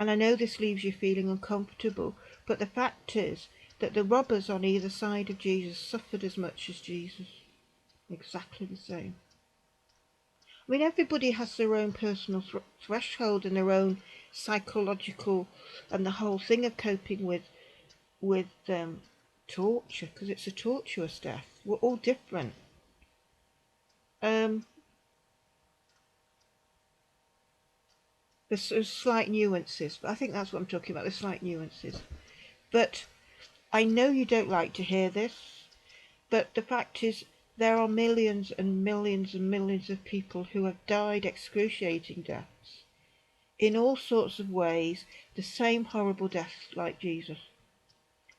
And I know this leaves you feeling uncomfortable, but the fact is that the robbers on either side of Jesus suffered as much as Jesus. Exactly the same. I mean, everybody has their own personal threshold and their own psychological, and the whole thing of coping with torture, because it's a tortuous death. We're all different. There's slight nuances, but I think that's what I'm talking about, the slight nuances. But I know you don't like to hear this, but the fact is there are millions and millions and millions of people who have died excruciating deaths in all sorts of ways, the same horrible deaths like Jesus,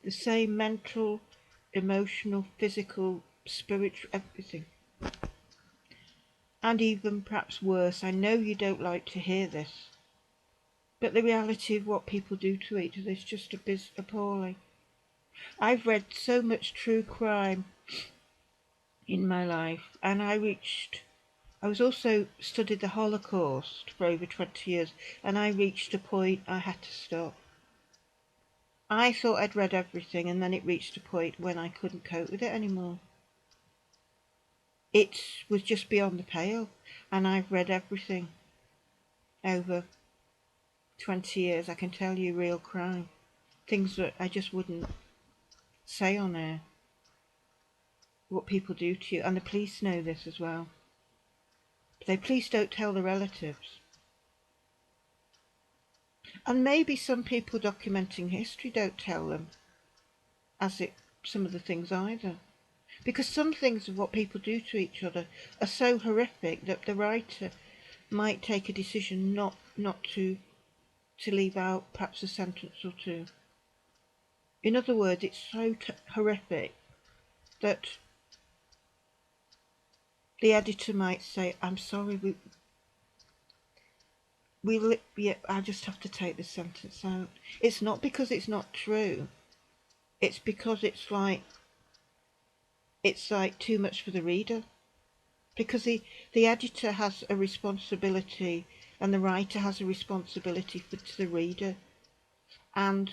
the same mental, emotional, physical, spiritual, everything. And even perhaps worse. I know you don't like to hear this, but the reality of what people do to each other is just appalling. I've read so much true crime in my life, and I was also studied the Holocaust for over 20 years, and I reached a point I had to stop. I thought I'd read everything, and then it reached a point when I couldn't cope with it anymore. It was just beyond the pale, and I've read everything over 20 years. I can tell you real crime, things that I just wouldn't say on air, what people do to you, and the police know this as well. The police don't tell the relatives. And maybe some people documenting history don't tell them some of the things either. Because some things of what people do to each other are so horrific that the writer might take a decision not to leave out perhaps a sentence or two. In other words, it's so horrific that the editor might say, I'm sorry, I just have to take this sentence out. It's not because it's not true. It's because it's like too much for the reader. Because the editor has a responsibility and the writer has a responsibility to the reader. And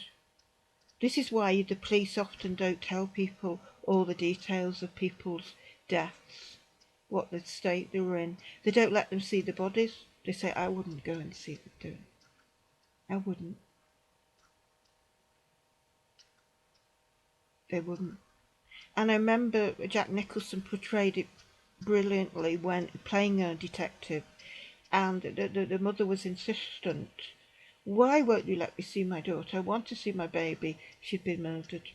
this is why the police often don't tell people all the details of people's deaths, what the state they were in. They don't let them see the bodies. They say, I wouldn't go and see them do it. I wouldn't. They wouldn't. And I remember Jack Nicholson portrayed it brilliantly when playing a detective, and the mother was insistent. Why won't you let me see my daughter? I want to see my baby. She'd been murdered.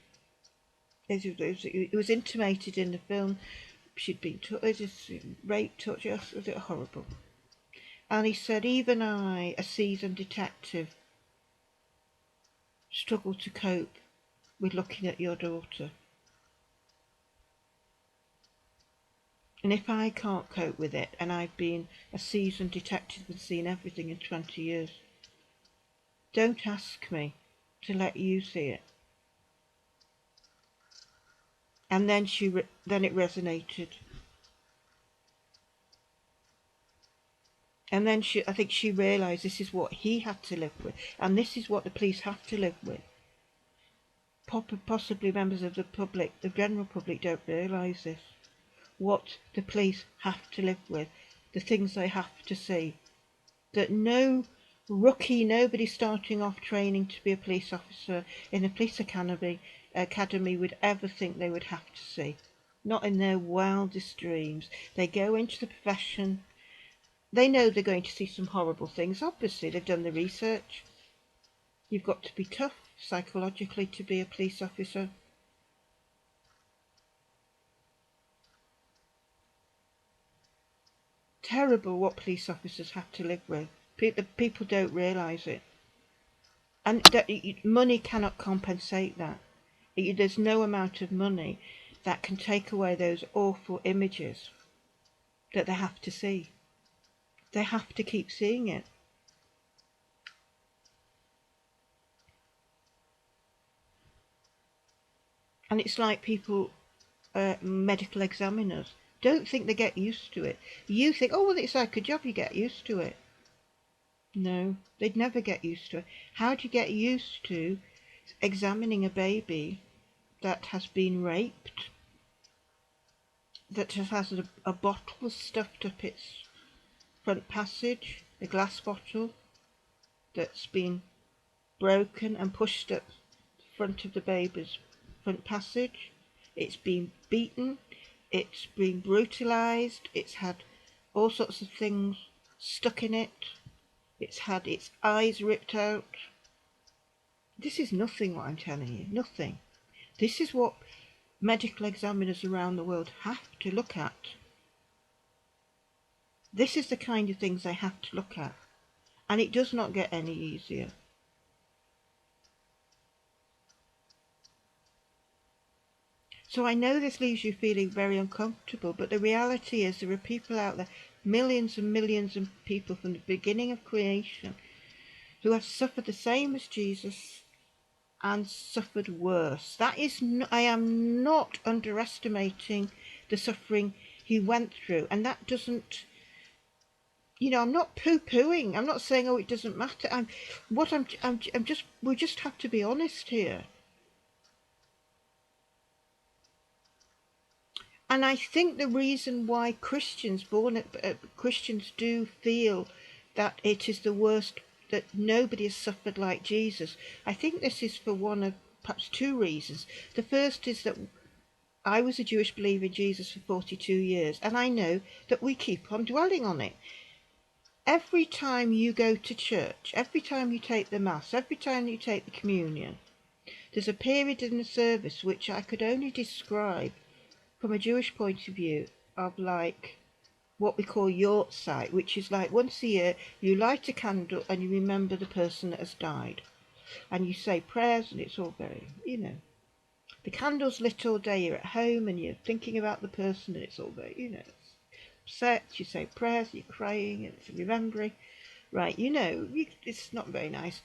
It was intimated in the film. She'd been raped, tortured. It was horrible. And he said, even I, a seasoned detective, struggle to cope with looking at your daughter. And if I can't cope with it, and I've been a seasoned detective and seen everything in 20 years, don't ask me to let you see it. And then then it resonated. And then I think she realised this is what he had to live with, and this is what the police have to live with. Possibly members of the public, the general public, don't realise this. What the police have to live with, the things they have to see. That no rookie, nobody starting off training to be a police officer in a police academy would ever think they would have to see. Not in their wildest dreams. They go into the profession. They know they're going to see some horrible things. Obviously, they've done the research. You've got to be tough psychologically to be a police officer. Terrible what police officers have to live with. People don't realise it. And money cannot compensate that. There's no amount of money that can take away those awful images that they have to see. They have to keep seeing it. And it's like people, medical examiners, don't think they get used to it. You think, oh, well, it's like a job, you get used to it. No, they'd never get used to it. How do you get used to examining a baby that has been raped, that has a bottle stuffed up its front passage, a glass bottle that's been broken and pushed up the front of the baby's front passage. It's been beaten, it's been brutalised, it's had all sorts of things stuck in it, it's had its eyes ripped out. This is nothing what I'm telling you, nothing. This is what medical examiners around the world have to look at. This is the kind of things they have to look at, and it does not get any easier. So I know this leaves you feeling very uncomfortable, but the reality is there are people out there, millions and millions of people from the beginning of creation, who have suffered the same as Jesus and suffered worse. That is, I am not underestimating the suffering he went through, and that doesn't, I'm not poo-pooing. I'm not saying, oh, it doesn't matter. We just have to be honest here. And I think the reason why Christians do feel that it is the worst, that nobody has suffered like Jesus, I think this is for one of perhaps two reasons. The first is that I was a Jewish believer in Jesus for 42 years, and I know that we keep on dwelling on it. Every time you go to church, every time you take the Mass, every time you take the communion, there's a period in the service which I could only describe from a Jewish point of view of like what we call Yortzeit, which is like once a year you light a candle and you remember the person that has died, and you say prayers, and it's all very, the candle's lit all day, you're at home and you're thinking about the person, and it's all very, upset, you say prayers, you're crying, and it's remembering, right, it's not very nice.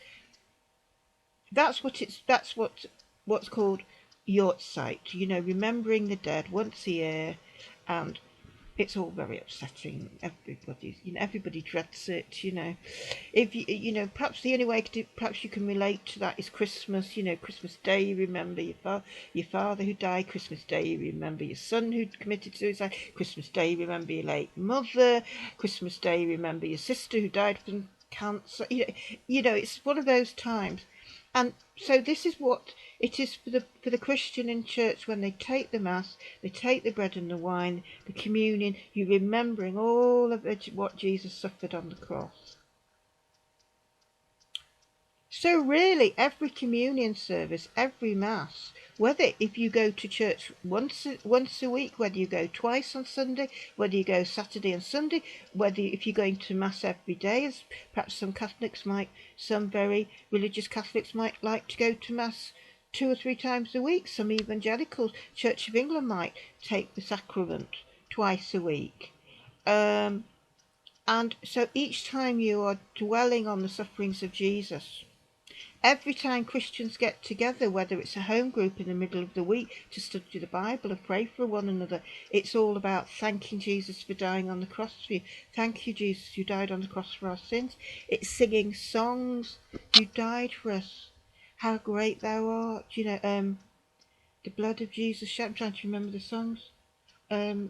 That's what's called Yortzeit, remembering the dead once a year, and it's all very upsetting. Everybody dreads it. If perhaps the only way perhaps you can relate to that is Christmas. Christmas Day you remember your father who died. Christmas Day you remember your son who committed suicide. Christmas Day you remember your late mother. Christmas Day you remember your sister who died from cancer. It's one of those times. And so this is what it is for the Christian in church when they take the Mass, they take the bread and the wine, the communion, you're remembering all of what Jesus suffered on the cross. So really, every communion service, every Mass, whether if you go to church once a week, whether you go twice on Sunday, whether you go Saturday and Sunday, if you're going to Mass every day, as perhaps some very religious Catholics might like to go to Mass 2 or 3 times a week. Some evangelicals, Church of England, might take the sacrament twice a week. And so each time you are dwelling on the sufferings of Jesus, every time Christians get together, whether it's a home group in the middle of the week to study the Bible and pray for one another, it's all about thanking Jesus for dying on the cross for you. Thank you, Jesus, you died on the cross for our sins. It's singing songs. You died for us. How great thou art. The blood of Jesus shed. I'm trying to remember the songs. My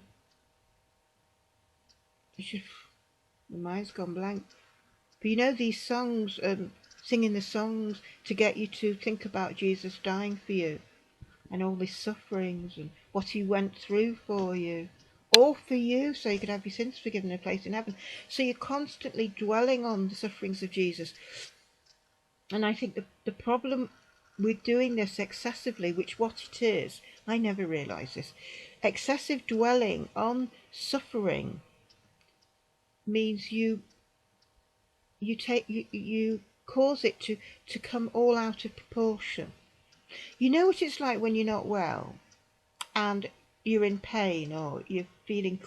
mind's gone blank. But these songs, singing the songs to get you to think about Jesus dying for you and all his sufferings and what he went through for you, all for you, so you could have your sins forgiven and a place in heaven. So you're constantly dwelling on the sufferings of Jesus. And I think the problem with doing this excessively, which what it is, I never realised this, excessive dwelling on suffering means you cause it to come all out of proportion. You know what it's like when you're not well and you're in pain, or you're feeling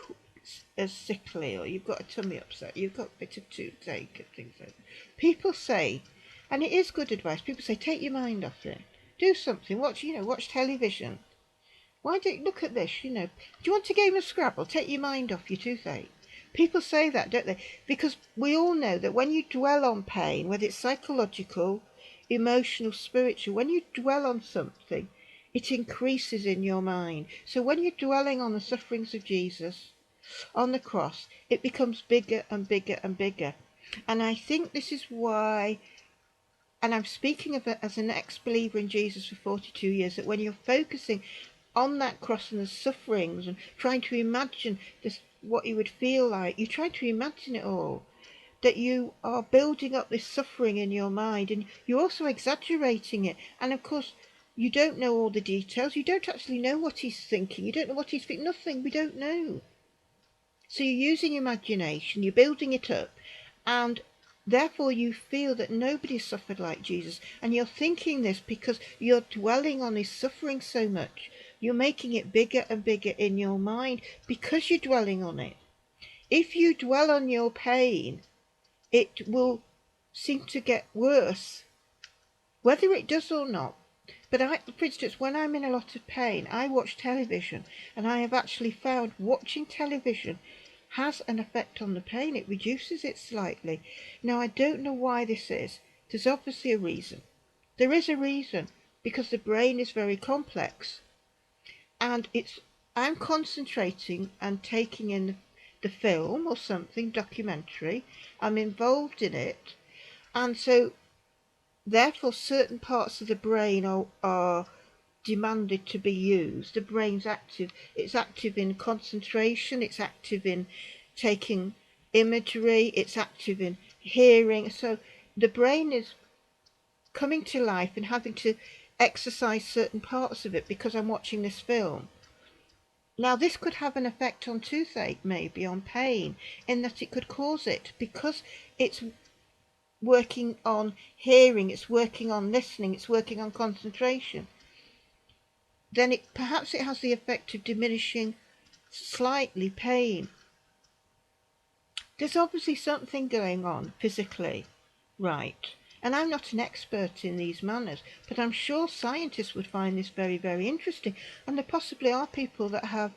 sickly, or you've got a tummy upset, you've got a bit of toothache and things like that. People say, and it is good advice, people say take your mind off it, do something, watch television. Why don't you look at this, do you want a game of Scrabble? Take your mind off your toothache. People say that, don't they? Because we all know that when you dwell on pain, whether it's psychological, emotional, spiritual, when you dwell on something, it increases in your mind. So when you're dwelling on the sufferings of Jesus, on the cross, it becomes bigger and bigger and bigger. And I think this is why, and I'm speaking of it as an ex-believer in Jesus for 42 years, that when you're focusing on that cross and the sufferings and trying to imagine this, what you would feel like, you try to imagine it all, that you are building up this suffering in your mind, and you're also exaggerating it. And of course, you don't know all the details. You don't actually know what he's thinking. You don't know what he's thinking. Nothing. We don't know. So you're using imagination. You're building it up, and therefore you feel that nobody suffered like Jesus. And you're thinking this because you're dwelling on his suffering so much. You're making it bigger and bigger in your mind because you're dwelling on it. If you dwell on your pain, it will seem to get worse, whether it does or not. But for instance, when I'm in a lot of pain, I watch television, and I have actually found watching television has an effect on the pain. It reduces it slightly. Now, I don't know why this is. There's obviously a reason. There is a reason, because the brain is very complex, and I'm concentrating and taking in the film or something, documentary. I'm involved in it, and so therefore certain parts of the brain are demanded to be used. The brain's active. It's active in concentration, it's active in taking imagery, it's active in hearing. So the brain is coming to life and having to exercise certain parts of it because I'm watching this film. Now, this could have an effect on toothache, maybe on pain, in that it could cause it because it's working on hearing, it's working on listening, it's working on concentration. Then perhaps it has the effect of diminishing slightly pain. There's obviously something going on physically, right? And I'm not an expert in these matters, but I'm sure scientists would find this very, very interesting. And there possibly are people that have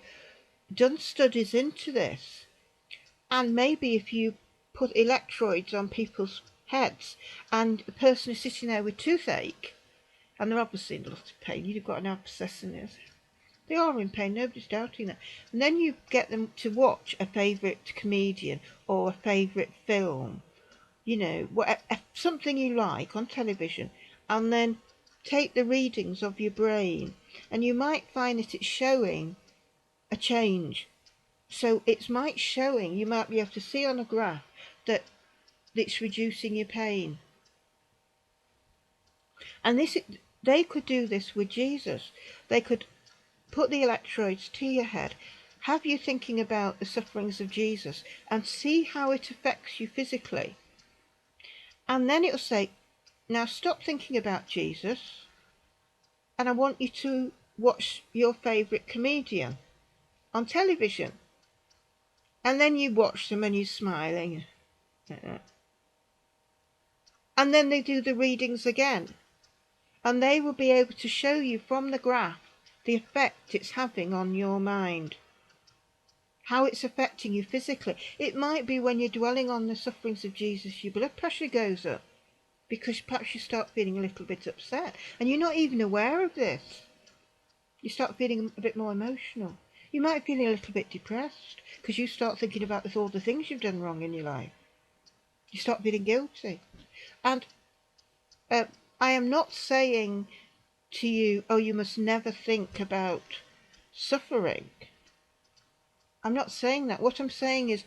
done studies into this. And maybe if you put electrodes on people's heads and a person is sitting there with toothache, and they're obviously in a lot of pain, you've got an abscess in it. They are in pain, nobody's doubting that. And then you get them to watch a favourite comedian or a favourite film, something you like on television, and then take the readings of your brain, and you might find that it's showing a change. So you might be able to see on a graph that it's reducing your pain. And they could do this with Jesus. They could put the electrodes to your head, have you thinking about the sufferings of Jesus, and see how it affects you physically. And then it'll say, now stop thinking about Jesus, and I want you to watch your favourite comedian on television. And then you watch them and you're smiling. And then they do the readings again. And they will be able to show you from the graph the effect it's having on your mind, how it's affecting you physically. It might be when you're dwelling on the sufferings of Jesus, your blood pressure goes up because perhaps you start feeling a little bit upset and you're not even aware of this. You start feeling a bit more emotional. You might be feeling a little bit depressed because you start thinking about all the things you've done wrong in your life. You start feeling guilty. And I am not saying to you, oh, you must never think about suffering. I'm not saying that. What I'm saying is,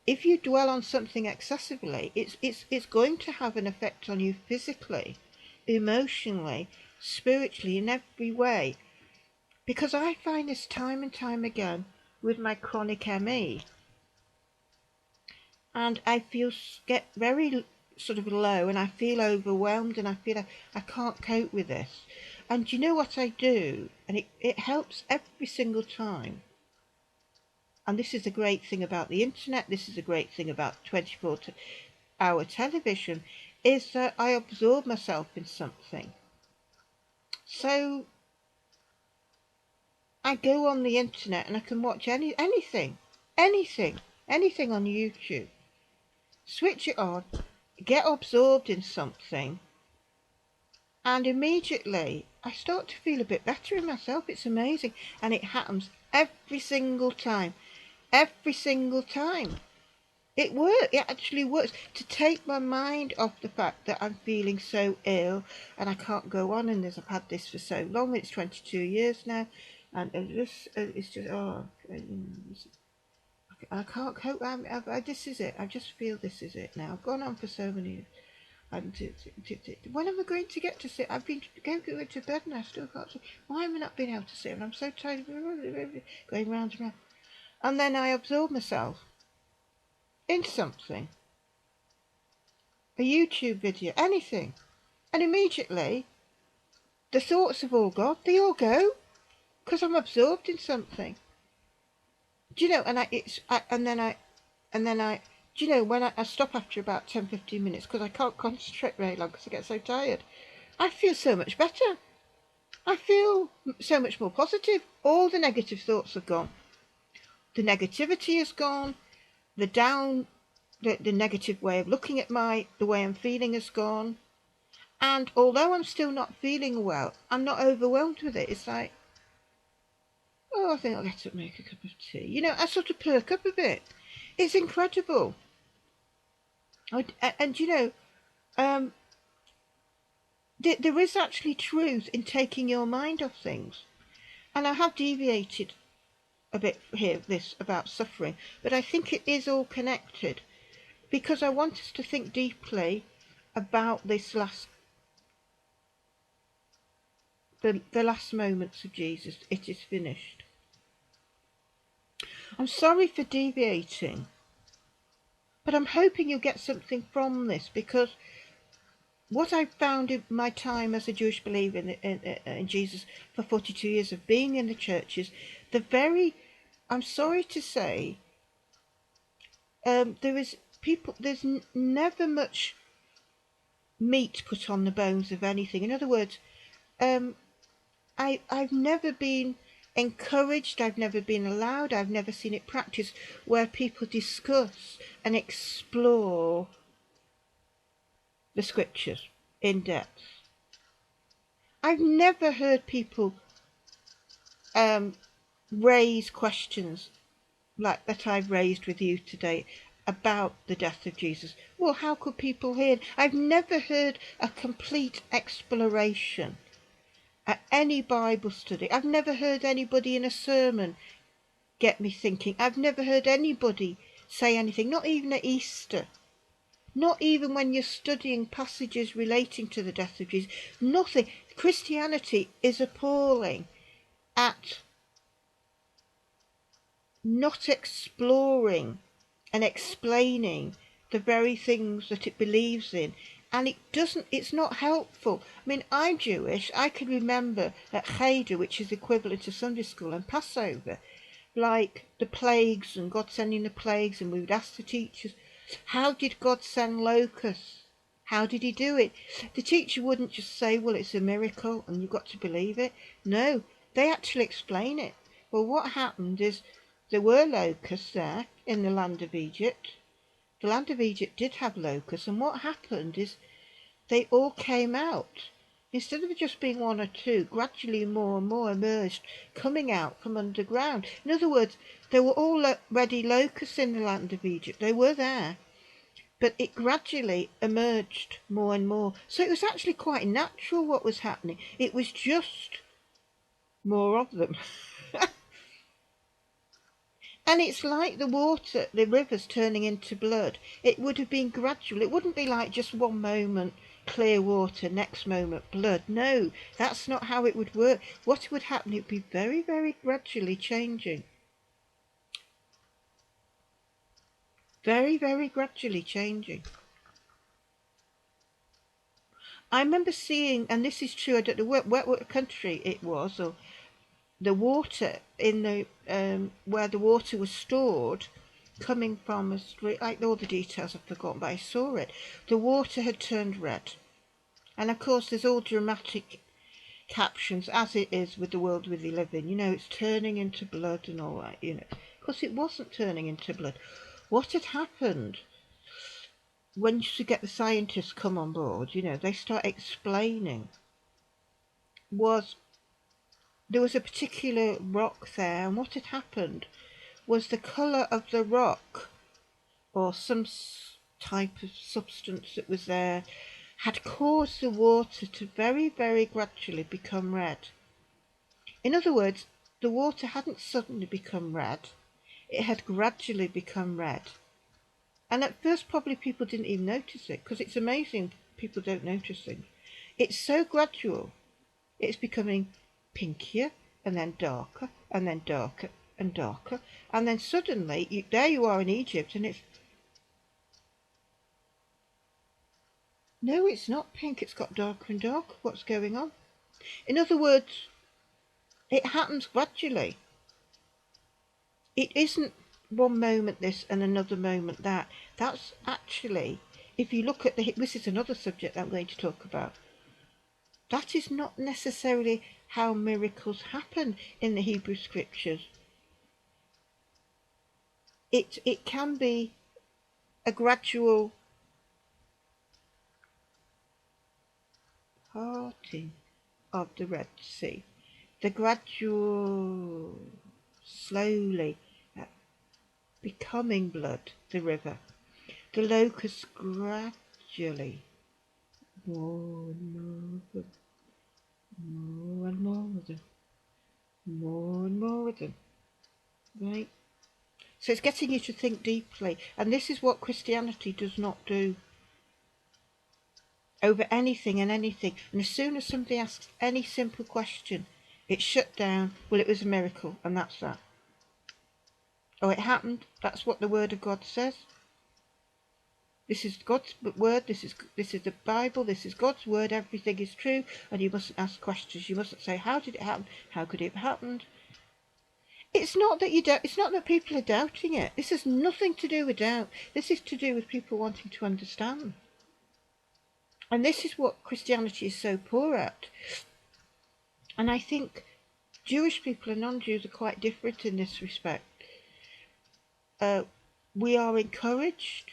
if you dwell on something excessively, it's going to have an effect on you physically, emotionally, spiritually, in every way. Because I find this time and time again with my chronic ME. And I get very sort of low, and I feel overwhelmed, and I feel I can't cope with this. And you know what I do? And it helps every single time. And this is a great thing about the internet, this is a great thing about 24-hour television, is that I absorb myself in something. So I go on the internet and I can watch anything on YouTube. Switch it on, get absorbed in something, and immediately I start to feel a bit better in myself. It's amazing, and it happens every single time. every single time. It works. It actually works to take my mind off the fact that I'm feeling so ill and I can't go on in this. I've had this for so long. It's 22 years now, and it's just I can't cope. This is it. I just feel this is it now. I've gone on for so many years. And when am I going to get to sit? I've been going to bed and I still can't sit. Why am I not being able to sit? And I'm so tired of going round and round. And then I absorb myself in something, a YouTube video, anything, and immediately the thoughts have all gone. They all go because I'm absorbed in something. Do you know? And then I. Do you know when I stop after about 10-15 minutes because I can't concentrate very long because I get so tired? I feel so much better. I feel so much more positive. All the negative thoughts have gone. The negativity is gone. The negative way of looking at the way I'm feeling is gone. And although I'm still not feeling well, I'm not overwhelmed with it. It's like, oh, I think I'll get up and make a cup of tea. You know, I sort of perk up a bit. It's incredible. And you know, there is actually truth in taking your mind off things. And I have deviated a bit here, this about suffering, but I think it is all connected because I want us to think deeply about this the last moments of Jesus. It is finished. I'm sorry for deviating, but I'm hoping you'll get something from this, because what I've found in my time as a Jewish believer in Jesus for 42 years of being in the churches, I'm sorry to say, there's never much meat put on the bones of anything. In other words, I've never been encouraged, I've never been allowed, I've never seen it practiced where people discuss and explore the scriptures in depth. I've never heard people raise questions like that I've raised with you today about the death of Jesus. Well, how could people hear? I've never heard a complete exploration at any Bible study. I've never heard anybody in a sermon get me thinking. I've never heard anybody say anything, not even at Easter. Not even when you're studying passages relating to the death of Jesus. Nothing. Christianity is appalling at not exploring and explaining the very things that it believes in. And it's not helpful. I mean, I'm Jewish. I can remember at Cheder, which is equivalent to Sunday school and Passover, like the plagues and God sending the plagues, and we would ask the teachers, how did God send locusts? How did he do it? The teacher wouldn't just say, well, it's a miracle and you've got to believe it. No, they actually explain it. Well, what happened is there were locusts there in the land of Egypt. The land of Egypt did have locusts, and what happened is they all came out. Instead of just being one or two, gradually more and more emerged, coming out from underground. In other words, there were already locusts in the land of Egypt. They were there. But it gradually emerged more and more. So it was actually quite natural what was happening. It was just more of them. And it's like the water, the rivers turning into blood. It would have been gradual. It wouldn't be like just one moment clear water, next moment blood. No, that's not how it would work. What would happen, it would be very, very gradually changing. Very, very gradually changing. I remember seeing, and this is true, I don't know what country it was, or the water in the where the water was stored, coming from a street, like all the details I've forgotten, but I saw it. The water had turned red. And of course there's all dramatic captions, as it is with the world we live in. You know, it's turning into blood and all that, you know. Of course it wasn't turning into blood. What had happened, when you get the scientists come on board, you know, they start explaining, was there was a particular rock there, and what had happened was the colour of the rock, or some type of substance that was there, had caused the water to very, very gradually become red. In other words, the water hadn't suddenly become red, it had gradually become red. And at first probably people didn't even notice it, because it's amazing people don't notice things. It's so gradual, it's becoming pinkier and then darker and then darker and darker, and then suddenly there you are in Egypt and it's, no, it's not pink, it's got darker and darker. What's going on? In other words, it happens gradually. It isn't one moment this and another moment that. That's actually, if you look at this is another subject I'm going to talk about. That is not necessarily how miracles happen in the Hebrew scriptures. It can be a gradual parting of the Red Sea, the gradual, slowly becoming blood, the river, the locusts gradually, more and more of them, more and more of them, more and more of them, right? So it's getting you to think deeply, and this is what Christianity does not do over anything and anything. And as soon as somebody asks any simple question, it's shut down. Well, it was a miracle, and that's that. Oh, it happened. That's what the Word of God says. This is God's word. This is the Bible. This is God's word. Everything is true, and you mustn't ask questions. You mustn't say, "How did it happen? How could it have happened?" It's not that you don't. It's not that people are doubting it. This has nothing to do with doubt. This is to do with people wanting to understand. And this is what Christianity is so poor at. And I think Jewish people and non-Jews are quite different in this respect. We are encouraged,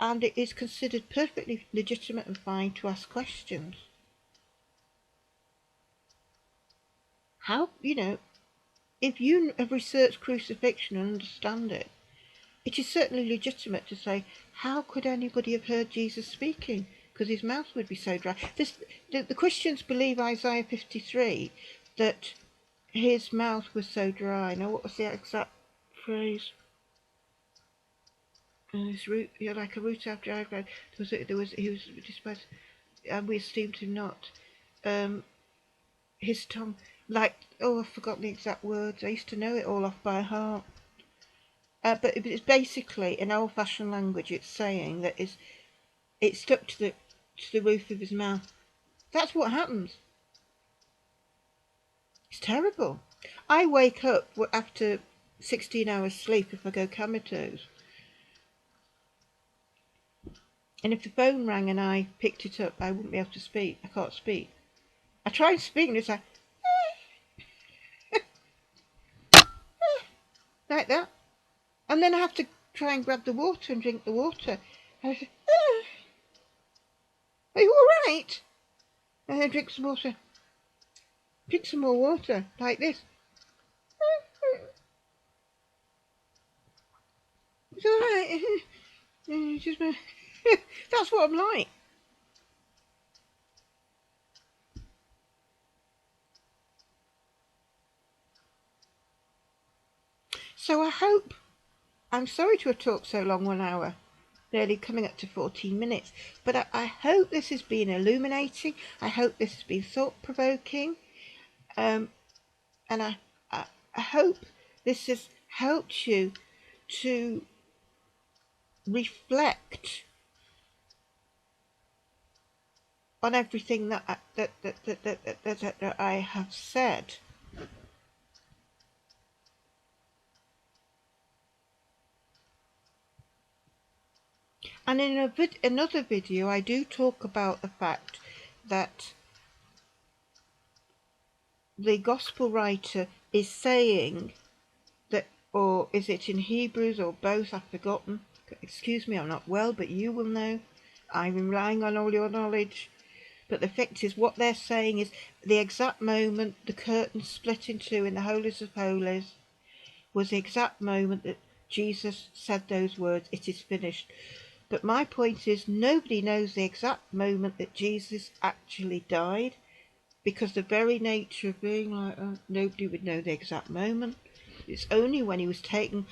and it is considered perfectly legitimate and fine to ask questions. How, if you have researched crucifixion and understand it, it is certainly legitimate to say, how could anybody have heard Jesus speaking? Because his mouth would be so dry. The Christians believe Isaiah 53, that his mouth was so dry. Now, what was the exact phrase? His root, like a root after I've read. He was despised, and we esteemed him not. His tongue, I've forgotten the exact words. I used to know it all off by heart. But it's basically, in old-fashioned language, it's saying that it stuck to the roof of his mouth. That's what happens. It's terrible. I wake up after 16 hours sleep if I go comatose. And if the phone rang and I picked it up, I wouldn't be able to speak. I can't speak. I try and speak and it's like, like that. And then I have to try and grab the water and drink the water. And I say, are you all right? And then drink some water. Drink some more water, like this. It's all right. That's what I'm like. So I hope, I'm sorry to have talked so long, 1 hour, nearly coming up to 14 minutes, but I hope this has been illuminating. I hope this has been thought-provoking, and I hope this has helped you to reflect on everything that I have said. And in another video, I do talk about the fact that the gospel writer is saying that, or is it in Hebrews or both, I've forgotten. Excuse me, I'm not well, but you will know. I'm relying on all your knowledge. But the fact is, what they're saying is the exact moment the curtain split in two in the Holies of Holies, was the exact moment that Jesus said those words, "It is finished." But my point is, nobody knows the exact moment that Jesus actually died, because the very nature of being like that, nobody would know the exact moment. It's only when he was taken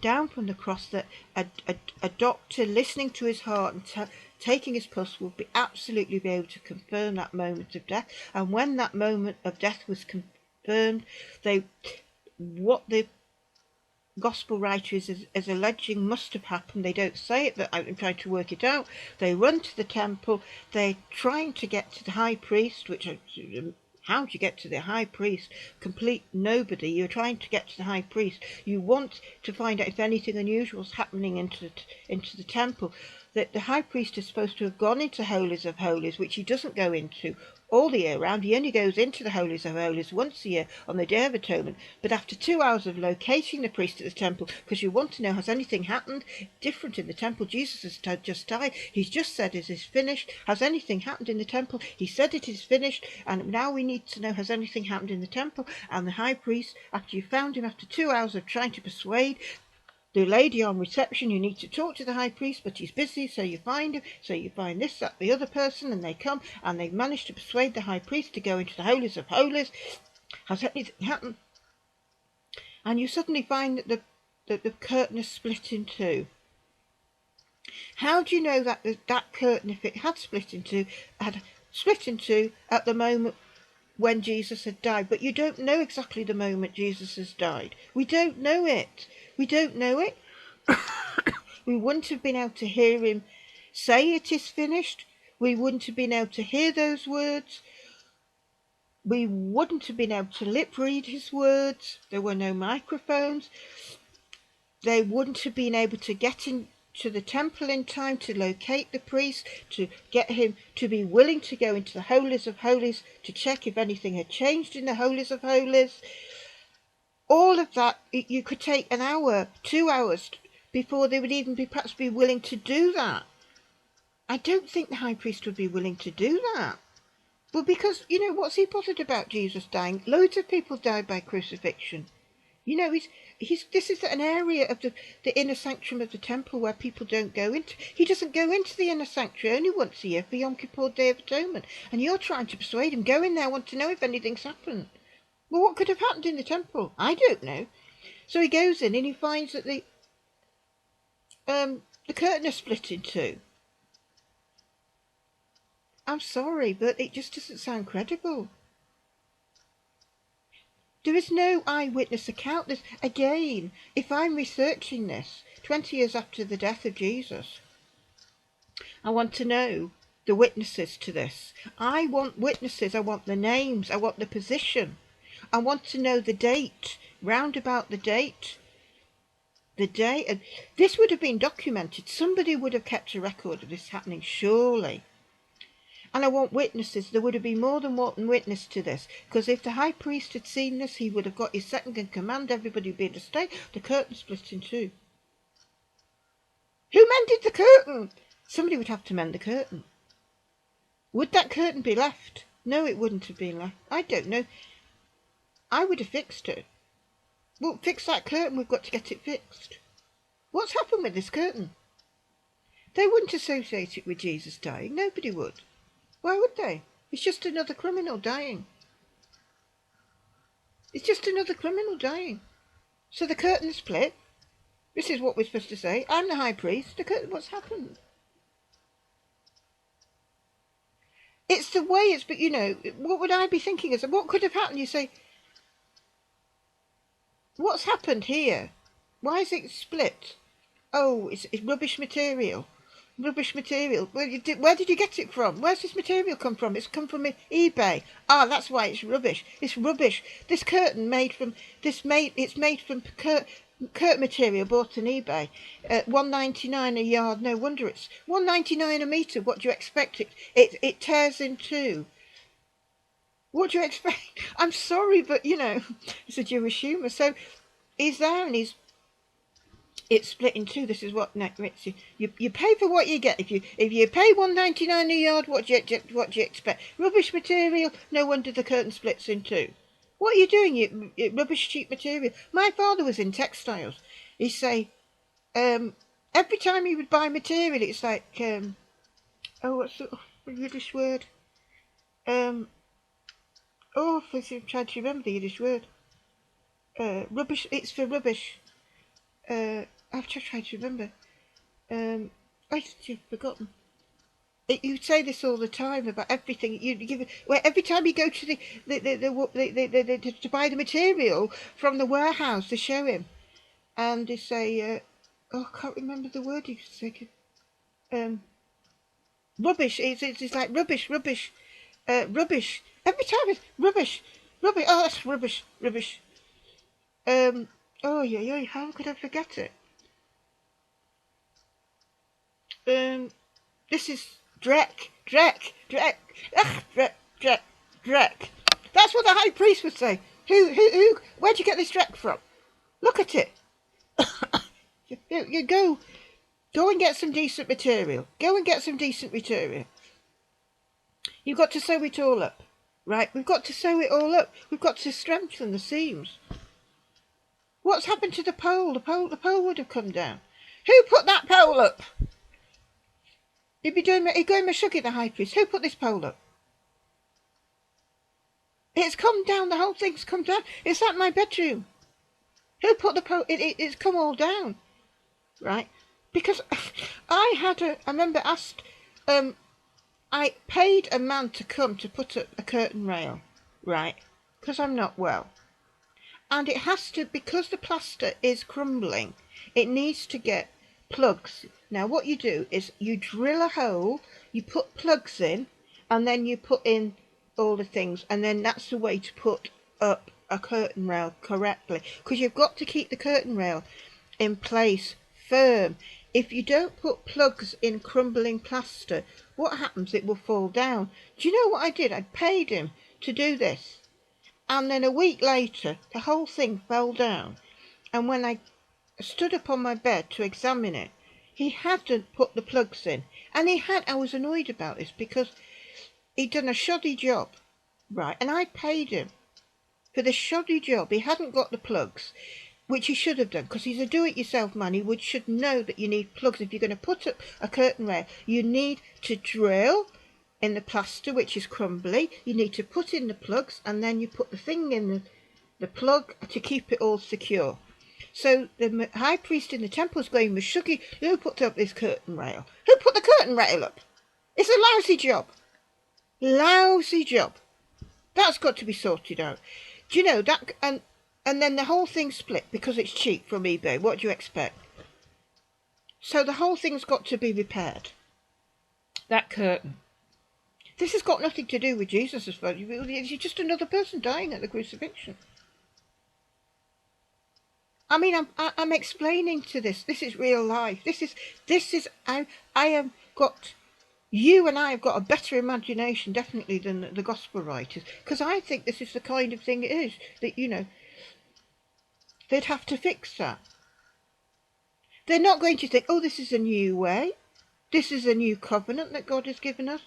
down from the cross that a doctor listening to his heart and taking his pulse would absolutely be able to confirm that moment of death. And when that moment of death was confirmed, what the gospel writer is alleging must have happened. They don't say it, but I'm trying to work it out. They run to the temple. They're trying to get to the high priest, which how do you get to the high priest? Complete nobody. You're trying to get to the high priest. You want to find out if anything unusual is happening into the temple. That the high priest is supposed to have gone into Holies of Holies, which he doesn't go into all the year round. He only goes into the Holies of Holies once a year on the Day of Atonement. But after 2 hours of locating the priest at the temple, because you want to know, has anything happened different in the temple? Jesus has just died. He's just said it is finished. Has anything happened in the temple? He said it is finished, and now we need to know, has anything happened in the temple? And the high priest, after you found him, after 2 hours of trying to persuade the lady on reception, you need to talk to the high priest, but he's busy, so you find him, so you find this, that, the other person, and they come, and they manage to persuade the high priest to go into the Holies of Holies. Has anything happened? And you suddenly find that the curtain is split in two. How do you know that that curtain, if it had split in two at the moment when Jesus had died? But you don't know exactly the moment Jesus has died. We don't know it. We don't know it. We wouldn't have been able to hear him say it is finished. We wouldn't have been able to hear those words. We wouldn't have been able to lip read his words. There were no microphones. They wouldn't have been able to get into the temple in time to locate the priest, to get him to be willing to go into the Holies of Holies to check if anything had changed in the Holies of Holies. All of that, you could take an hour, 2 hours before they would even perhaps be willing to do that. I don't think the high priest would be willing to do that. Well, because, what's he bothered about Jesus dying? Loads of people died by crucifixion. This is an area of the inner sanctuary of the temple where people don't go into. He doesn't go into the inner sanctuary only once a year for Yom Kippur, Day of Atonement. And you're trying to persuade him, go in there, I want to know if anything's happened. Well, what could have happened in the temple? I don't know. So he goes in and he finds that the curtain is split in two. I'm sorry, but it just doesn't sound credible. There is no eyewitness account. Again, if I'm researching this 20 years after the death of Jesus, I want to know the witnesses to this. I want witnesses. I want the names. I want the position. I want to know the date, round about the date. The day, and this would have been documented. Somebody would have kept a record of this happening, surely. And I want witnesses. There would have been more than one witness to this. Because if the high priest had seen this, he would have got his second in command. Everybody would be able to stay. The curtain split in two. Who mended the curtain? Somebody would have to mend the curtain. Would that curtain be left? No, it wouldn't have been left. I don't know. I would have fixed it. Well, fix that curtain. We've got to get it fixed. What's happened with this curtain? They wouldn't associate it with Jesus dying. Nobody would. Why would they? It's just another criminal dying. It's just another criminal dying. So the curtain is split. This is what we're supposed to say. I'm the high priest. The curtain, what's happened? It's the way it's, but what would I be thinking is, what could have happened? You say, what's happened here? Why is it split? Oh, it's rubbish material. Rubbish material. Where did you get it from? Where's this material come from? It's come from eBay. Ah, that's why it's rubbish. It's rubbish. This curtain it's made from curtain material bought on eBay. $1.99 a yard. No wonder it's $1.99 a metre. What do you expect? It tears in two. What do you expect? I'm sorry, but it's a Jewish humour. So he's there and it's split in two. This is what you pay for what you get. If you pay $1.99 a yard, what do you expect? Rubbish material. No wonder the curtain splits in two. What are you doing, you rubbish cheap material? My father was in textiles. He'd say, every time he would buy material, it's like, what's the Yiddish word? I'm trying to remember the Yiddish word. Rubbish, it's for rubbish. I've just tried to remember. I've forgotten. You say this all the time about everything. You give it. Well, every time you go to to buy the material from the warehouse to show him, and they say, I can't remember the word you said. Rubbish. It's like rubbish. Rubbish. Every time it's rubbish. Oh, that's rubbish. Oh yeah. How could I forget it? This is Drek. Ugh, Drek. That's what the high priest would say. Who? Where'd you get this Drek from? Look at it. You go and get some decent material. You've got to sew it all up, right? We've got to sew it all up. We've got to strengthen the seams. What's happened to the pole? The pole would have come down. Who put that pole up? He'd going Meshuggah, the high priest. Who put this pole up? It's come down. The whole thing's come down. It's like my bedroom. Who put the pole? It's come all down, right? Because I remember asked, I paid a man to come to put up a curtain rail, right? Because I'm not well. And it has to, because the plaster is crumbling, it needs to get plugs. Now what you do is you drill a hole, you put plugs in, and then you put in all the things, and then that's the way to put up a curtain rail correctly, because you've got to keep the curtain rail in place firm. If you don't put plugs in crumbling plaster, what happens? It will fall down. Do you know what I did? I paid him to do this, and then a week later the whole thing fell down, and when I stood up on my bed to examine it, he hadn't put the plugs in. And I was annoyed about this because he'd done a shoddy job, right? And I paid him for the shoddy job. He hadn't got the plugs, which he should have done, because he's a do-it-yourself man. He should know that you need plugs. If you're going to put up a curtain rail, you need to drill in the plaster, which is crumbly. You need to put in the plugs, and then you put the thing in the plug to keep it all secure. So the high priest in the temple is going, Meshuggah, who put up this curtain rail? Who put the curtain rail up? It's a lousy job. Lousy job. That's got to be sorted out. Do you know that? And then the whole thing split because it's cheap from eBay. What do you expect? So the whole thing's got to be repaired. That curtain. This has got nothing to do with Jesus as far as you're just another person dying at the crucifixion. I mean, I'm explaining to this. This is real life. I have got, you and I have got a better imagination, definitely, than the gospel writers, because I think this is the kind of thing it is, that, they'd have to fix that. They're not going to think, oh, this is a new way. This is a new covenant that God has given us.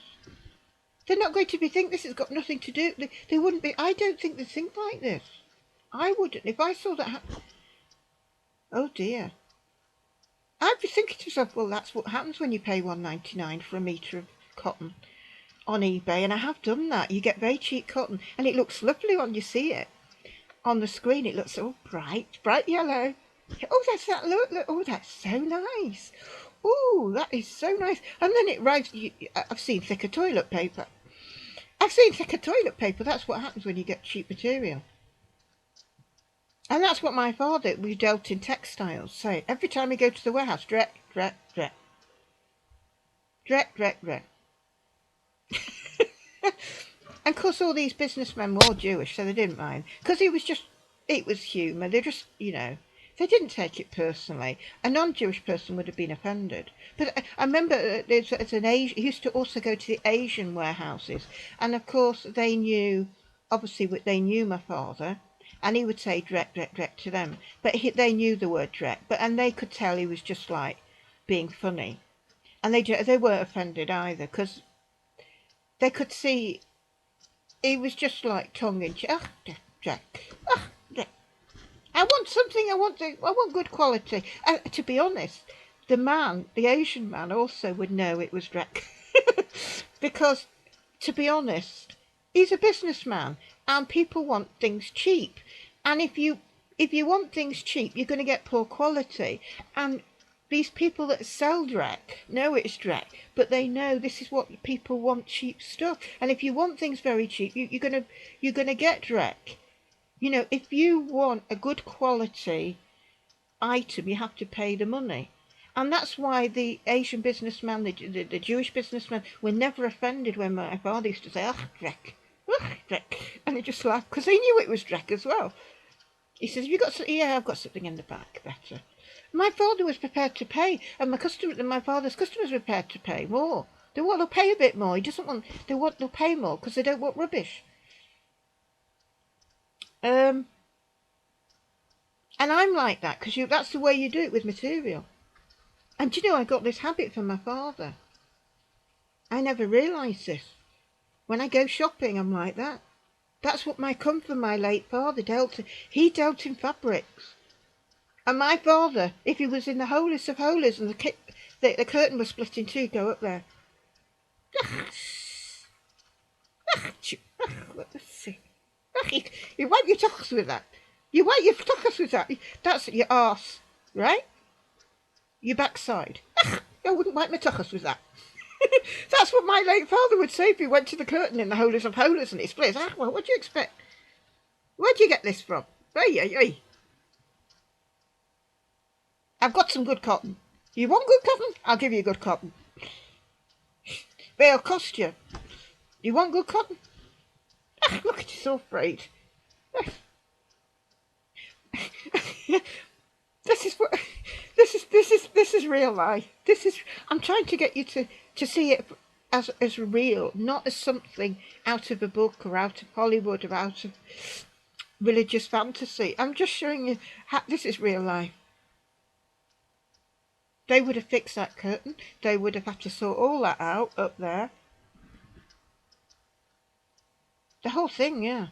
They're not going to think this has got nothing to do. They wouldn't be. I don't think they think like this. I wouldn't. If I saw that happen. Oh dear. I'd be thinking to myself, well, that's what happens when you pay $1.99 for a metre of cotton on eBay. And I have done that. You get very cheap cotton, and it looks lovely when you see it. On the screen, it looks all bright yellow. Oh, that's that look. Oh, that's so nice. Oh, that is so nice. And then it arrives. I've seen thicker toilet paper. That's what happens when you get cheap material. And that's what my father, we dealt in textiles, say. Every time we go to the warehouse, Drek. And of course all these businessmen were all Jewish, so they didn't mind. Because it was humour. They just, they didn't take it personally. A non-Jewish person would have been offended. But I remember he used to also go to the Asian warehouses. And of course they knew my father. And he would say Drek to them. But they knew the word Drek. And they could tell he was just like being funny. And they weren't offended either, because they could see he was just like tongue in cheek. Jack. Ugh, Jack. I want something. I want good quality. To be honest, the Asian man, also would know it was Drek, because, to be honest, he's a businessman, and people want things cheap, and if you want things cheap, you're going to get poor quality, and these people that sell Drek know it's Drek, but they know this is what people want, cheap stuff. And if you want things very cheap, you're gonna get Drek. If you want a good quality item, you have to pay the money. And that's why the Asian businessman, the Jewish businessman, were never offended when my father used to say, "Ach, Drek, ach, Drek," and he just laughed because he knew it was Drek as well. He says, "Have you got something?" "Yeah, I've got something in the back, better." My father was prepared to pay, and my father's customers were prepared to pay more. They'll pay a bit more. He doesn't want. They'll pay more because they don't want rubbish. And I'm like that because that's the way you do it with material. And I got this habit from my father. I never realised this. When I go shopping, I'm like that. That's what come from my late father dealt in. He dealt in fabrics. And my father, if he was in the holiest of holies and the curtain was split in two, go up there. Let's see. You wipe your tuchus with that. You wipe your tuchus with that. That's your arse, right? Your backside. I wouldn't wipe my tuchus with that. That's what my late father would say if he went to the curtain in the holiest of holies and it splits. Well, what do you expect? Where'd you get this from? Hey. I've got some good cotton. You want good cotton? I'll give you good cotton. But it'll cost you. You want good cotton? Look at you, so afraid. This is real life. I'm trying to get you to see it as real, not as something out of a book or out of Hollywood or out of religious fantasy. I'm just showing you how this is real life. They would have fixed that curtain. They would have had to sort all that out up there. The whole thing, yeah.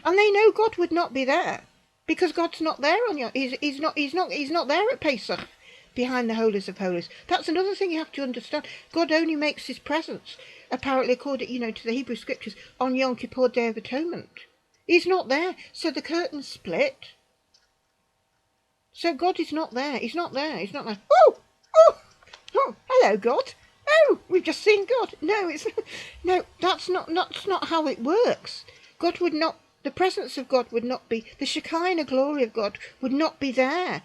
And they know God would not be there because God's not there on your. He's not there at Pesach, behind the holies of holies. That's another thing you have to understand. God only makes His presence, apparently according to the Hebrew Scriptures, on Yom Kippur, Day of Atonement. He's not there, so the curtain's split. So God is not there. He's not there. He's not there. Oh, hello, God. Oh, we've just seen God. No, that's not how it works. God would not. The presence of God would not be. The Shekinah glory of God would not be there.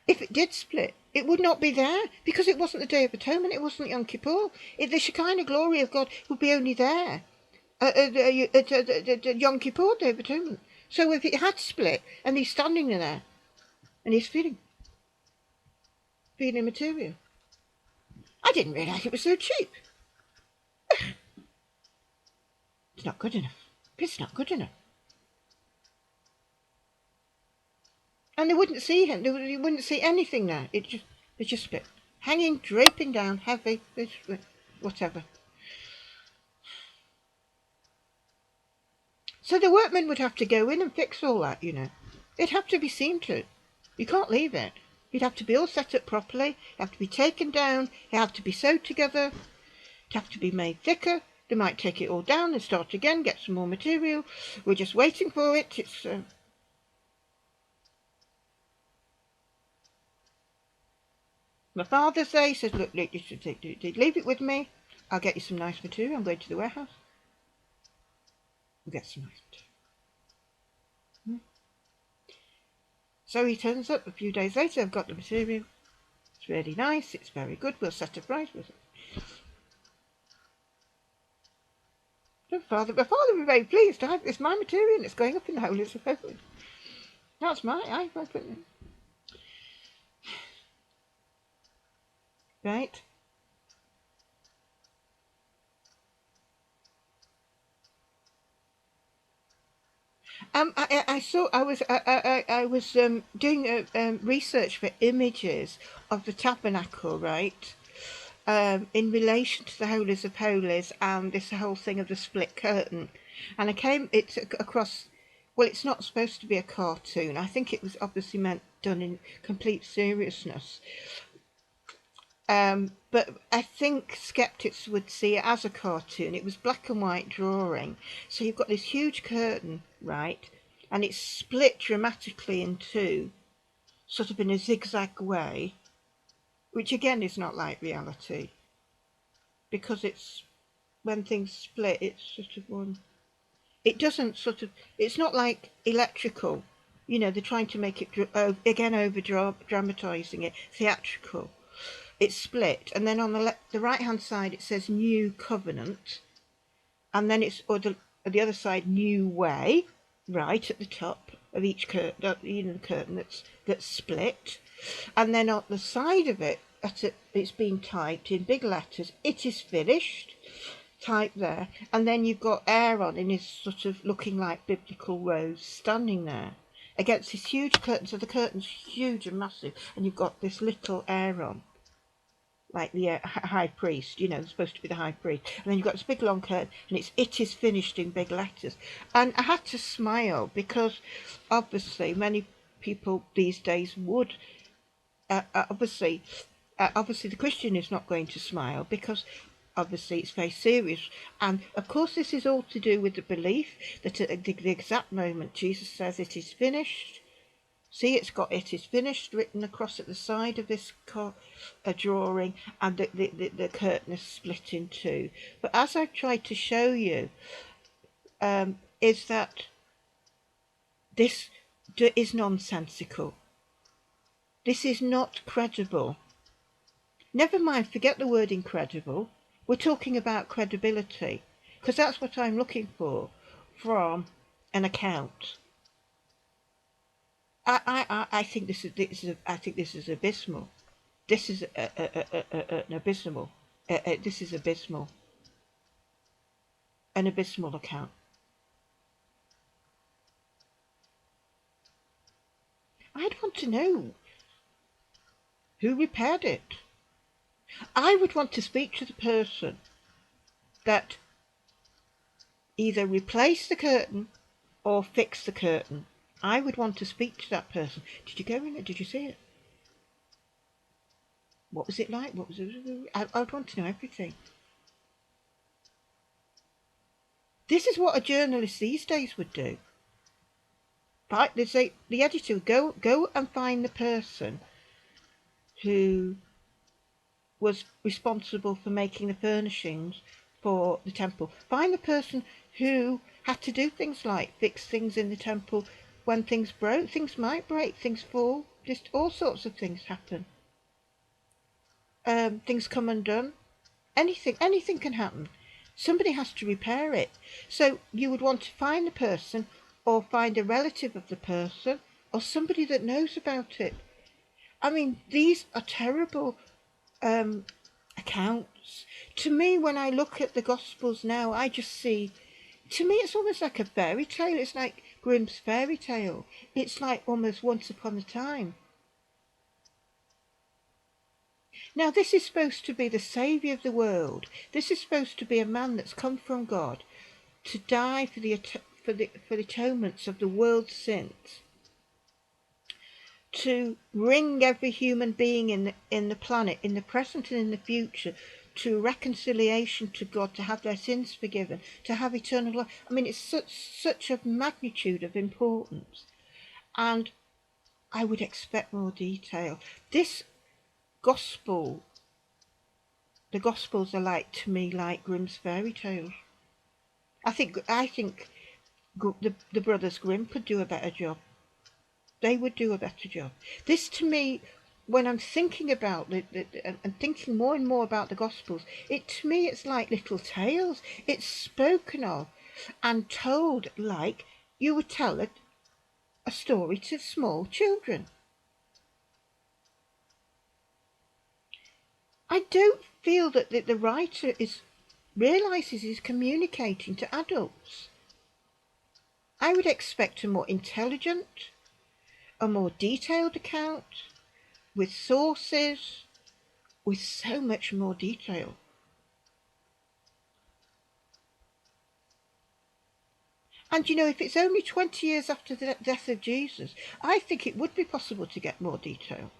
If it did split, it would not be there because it wasn't the Day of Atonement. It wasn't Yom Kippur. The Shekinah glory of God would be only there at Yom Kippur, Day of Atonement. So if it had split and He's standing there and He's feeling material, I didn't realise it was so cheap. It's not good enough. It's not good enough. And they wouldn't see Him. You wouldn't see anything there. It's just split, hanging, draping down, heavy, whatever. So the workmen would have to go in and fix all that. It'd have to be seen to. You can't leave it. It'd have to be all set up properly. It'd have to be taken down. It'd have to be sewed together. It'd have to be made thicker. They might take it all down and start again, get some more material. We're just waiting for it. It's my father says, look, you should leave it with me. I'll get you some nice material. I'm going to the warehouse. We'll get some nice material. So he turns up a few days later. I've got the material. It's really nice. It's very good. We'll set a price with it. My father will be very pleased to have it's my material and it's going up in the holies of holies. That's I put it. Right. I was doing research for images of the tabernacle, right? in relation to the Holies of Holies and this whole thing of the split curtain. And it's across, well, it's not supposed to be a cartoon. I think it was obviously done in complete seriousness. But I think skeptics would see it as a cartoon. It was black and white drawing. So you've got this huge curtain, right? And it's split dramatically in two, sort of in a zigzag way, which again is not like reality. Because it's, when things split, it's sort of one. It doesn't sort of, it's not like electrical. You know, they're trying to make it, again, over dramatising it, theatrical. It's split, and then on the right hand side it says New Covenant, and then it's, or the other side, New Way, right at the top of each curtain, the curtain that's split, and then on the side of it, it's been typed in big letters, "It is finished," typed there, and then you've got Aaron in his sort of looking like biblical rose standing there against this huge curtain. So the curtain's huge and massive, and you've got this little Aaron, like the high priest, you know, supposed to be the high priest. And then you've got this big long curtain, and it's "It is finished" in big letters. And I had to smile because obviously many people these days would, obviously the Christian is not going to smile because obviously it's very serious. And of course this is all to do with the belief that at the exact moment Jesus says "It is finished," see, it's got "It is finished" written across at the side of this drawing, and the curtain is split in two. But as I've tried to show you, is that this is nonsensical. This is not credible. Never mind, forget the word incredible. We're talking about credibility, because that's what I'm looking for from an account. I think this is abysmal. This is an abysmal. This is abysmal. An abysmal account. I'd want to know who repaired it. I would want to speak to the person that either replaced the curtain or fixed the curtain. I would want to speak to that person. Did you go in it? Did you see it? What was it like? What was it? I'd want to know everything. This is what a journalist these days would do. They say the editor would go and find the person who was responsible for making the furnishings for the temple. Find the person who had to do things like fix things in the temple when things broke. Things might break, things fall, just all sorts of things happen. Things come undone. Anything can happen. Somebody has to repair it. So you would want to find the person, or find a relative of the person, or somebody that knows about it. I mean, these are terrible accounts. To me, when I look at the Gospels now, I just see, to me it's almost like a fairy tale. It's like Grimm's fairy tale. It's like almost Once Upon a Time. Now this is supposed to be the saviour of the world. This is supposed to be a man that's come from God to die for the atonements of the world's sins, to bring every human being in the planet, in the present and in the future, to reconciliation to God, to have their sins forgiven, to have eternal life. I mean, it's such a magnitude of importance, and I would expect more detail. This gospel, the Gospels are like, to me, like Grimm's fairy tales. I think the brothers Grimm could do a better job. They would do a better job. This, to me, when I'm thinking about and thinking more and more about the Gospels, to me it's like little tales. It's spoken of and told like you would tell a story to small children. I don't feel that the writer realises he's communicating to adults. I would expect a more intelligent, a more detailed account with sources, with so much more detail. And if it's only 20 years after the death of Jesus, I think it would be possible to get more detail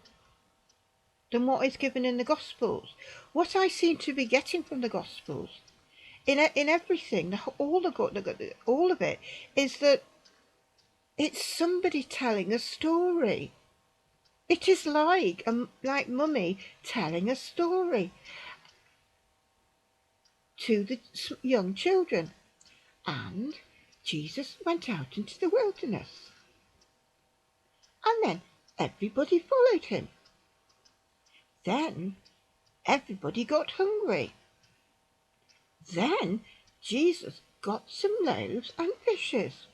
than what is given in the Gospels. What I seem to be getting from the Gospels, in everything, all of it, is that it's somebody telling a story. It is like Mummy telling a story to the young children. And Jesus went out into the wilderness. And then everybody followed him. Then everybody got hungry. Then Jesus got some loaves and fishes.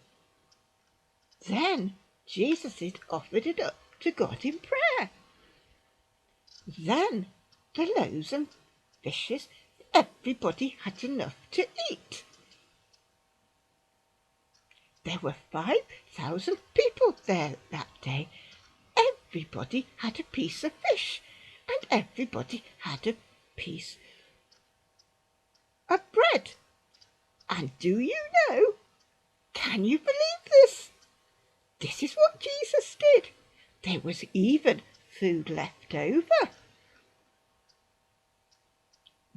Then Jesus had offered it up to God in prayer. Then the loaves and fishes, everybody had enough to eat. There were 5,000 people there that day. Everybody had a piece of fish, and everybody had a piece of bread. And do you know, can you believe this? This is what Jesus did. There was even food left over.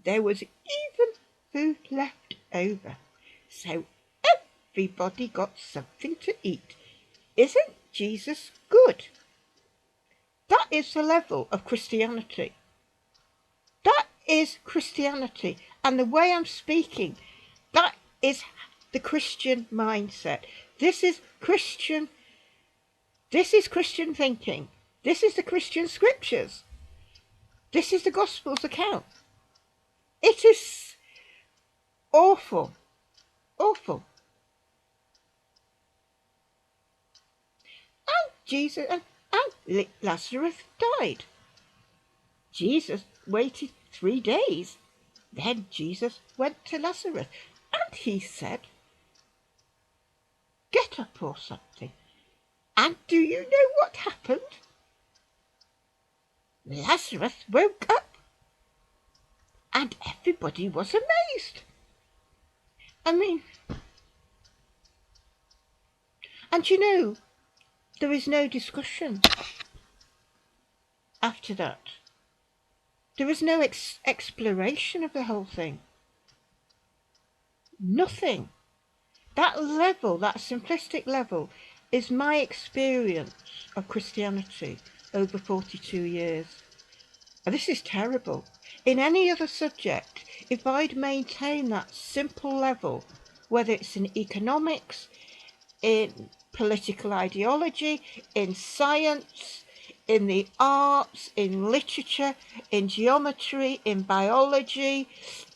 There was even food left over. So everybody got something to eat. Isn't Jesus good? That is the level of Christianity. That is Christianity. And the way I'm speaking, that is the Christian mindset. This is Christian thinking. This is the Christian scriptures. This is the Gospel's account. It is awful. Awful. And Jesus and Lazarus died. Jesus waited 3 days. Then Jesus went to Lazarus and he said, "Get up," or something. And do you know what happened? Lazarus woke up and everybody was amazed. I mean, and there is no discussion after that. There is no exploration of the whole thing. Nothing. That level, that simplistic level, is my experience of Christianity over 42 years. And this is terrible. In any other subject, if I'd maintain that simple level, whether it's in economics, in political ideology, in science, in the arts, in literature, in geometry, in biology,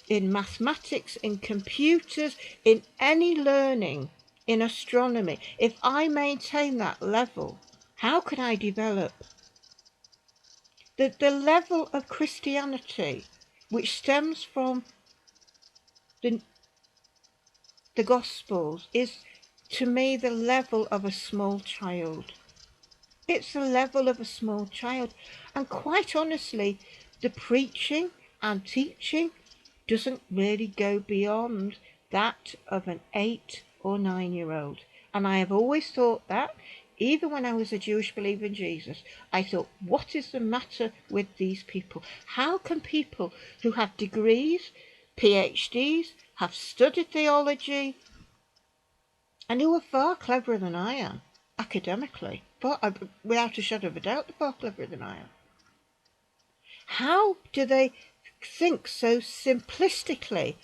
in mathematics, in computers, in any learning, in astronomy, if I maintain that level, how can I develop? The level of Christianity, which stems from the Gospels, is to me the level of a small child. It's the level of a small child. And quite honestly, the preaching and teaching doesn't really go beyond that of an 8 or 9-year-old. And I have always thought that, even when I was a Jewish believer in Jesus, I thought, what is the matter with these people? How can people who have degrees, PhDs, have studied theology, and who are far cleverer than I am, academically, without a shadow of a doubt, they're far cleverer than I am. How do they think so simplistically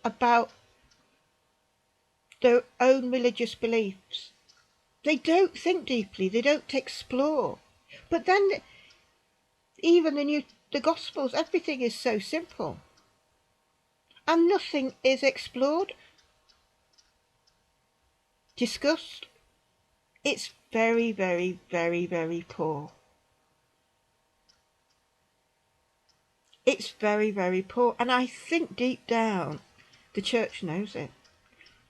about their own religious beliefs? They don't think deeply, they don't explore. But then even the Gospels, everything is so simple. And nothing is explored, discussed. It's very, very, very, very poor. It's very, very poor. And I think deep down the church knows it.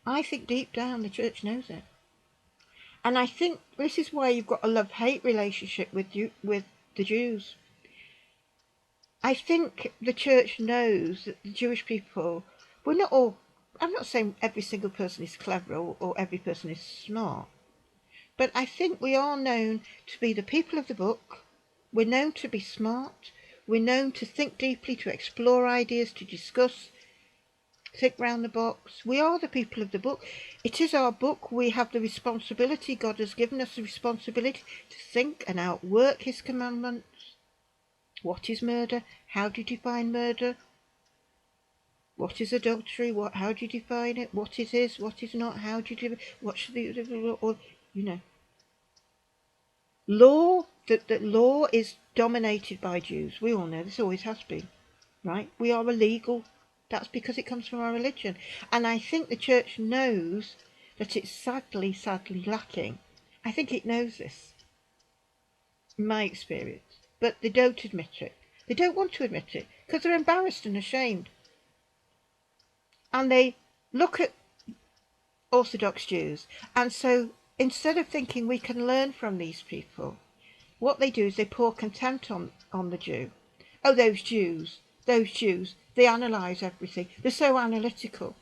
I think deep down the church knows it. And I think this is why you've got a love-hate relationship with the Jews. I think the church knows that the Jewish people, we're not all, I'm not saying every single person is clever or every person is smart, but I think we are known to be the people of the book. We're known to be smart. We're known to think deeply, to explore ideas, to discuss, think round the box. We are the people of the book. It is our book. We have the responsibility. God has given us the responsibility to think and outwork his commandments. What is murder? How do you define murder? What is adultery? How do you define it? What it is? What is not? How do you define? What should the or law? That law is dominated by Jews. We all know this, always has been, right? We are illegal. That's because it comes from our religion, and I think the church knows that it's sadly lacking. I think it knows this, in my experience, but they don't admit it. They don't want to admit it because they're embarrassed and ashamed. And they look at Orthodox Jews, and so instead of thinking we can learn from these people, what they do is they pour contempt on the Jew. Oh, those Jews, they analyse everything. They're so analytical.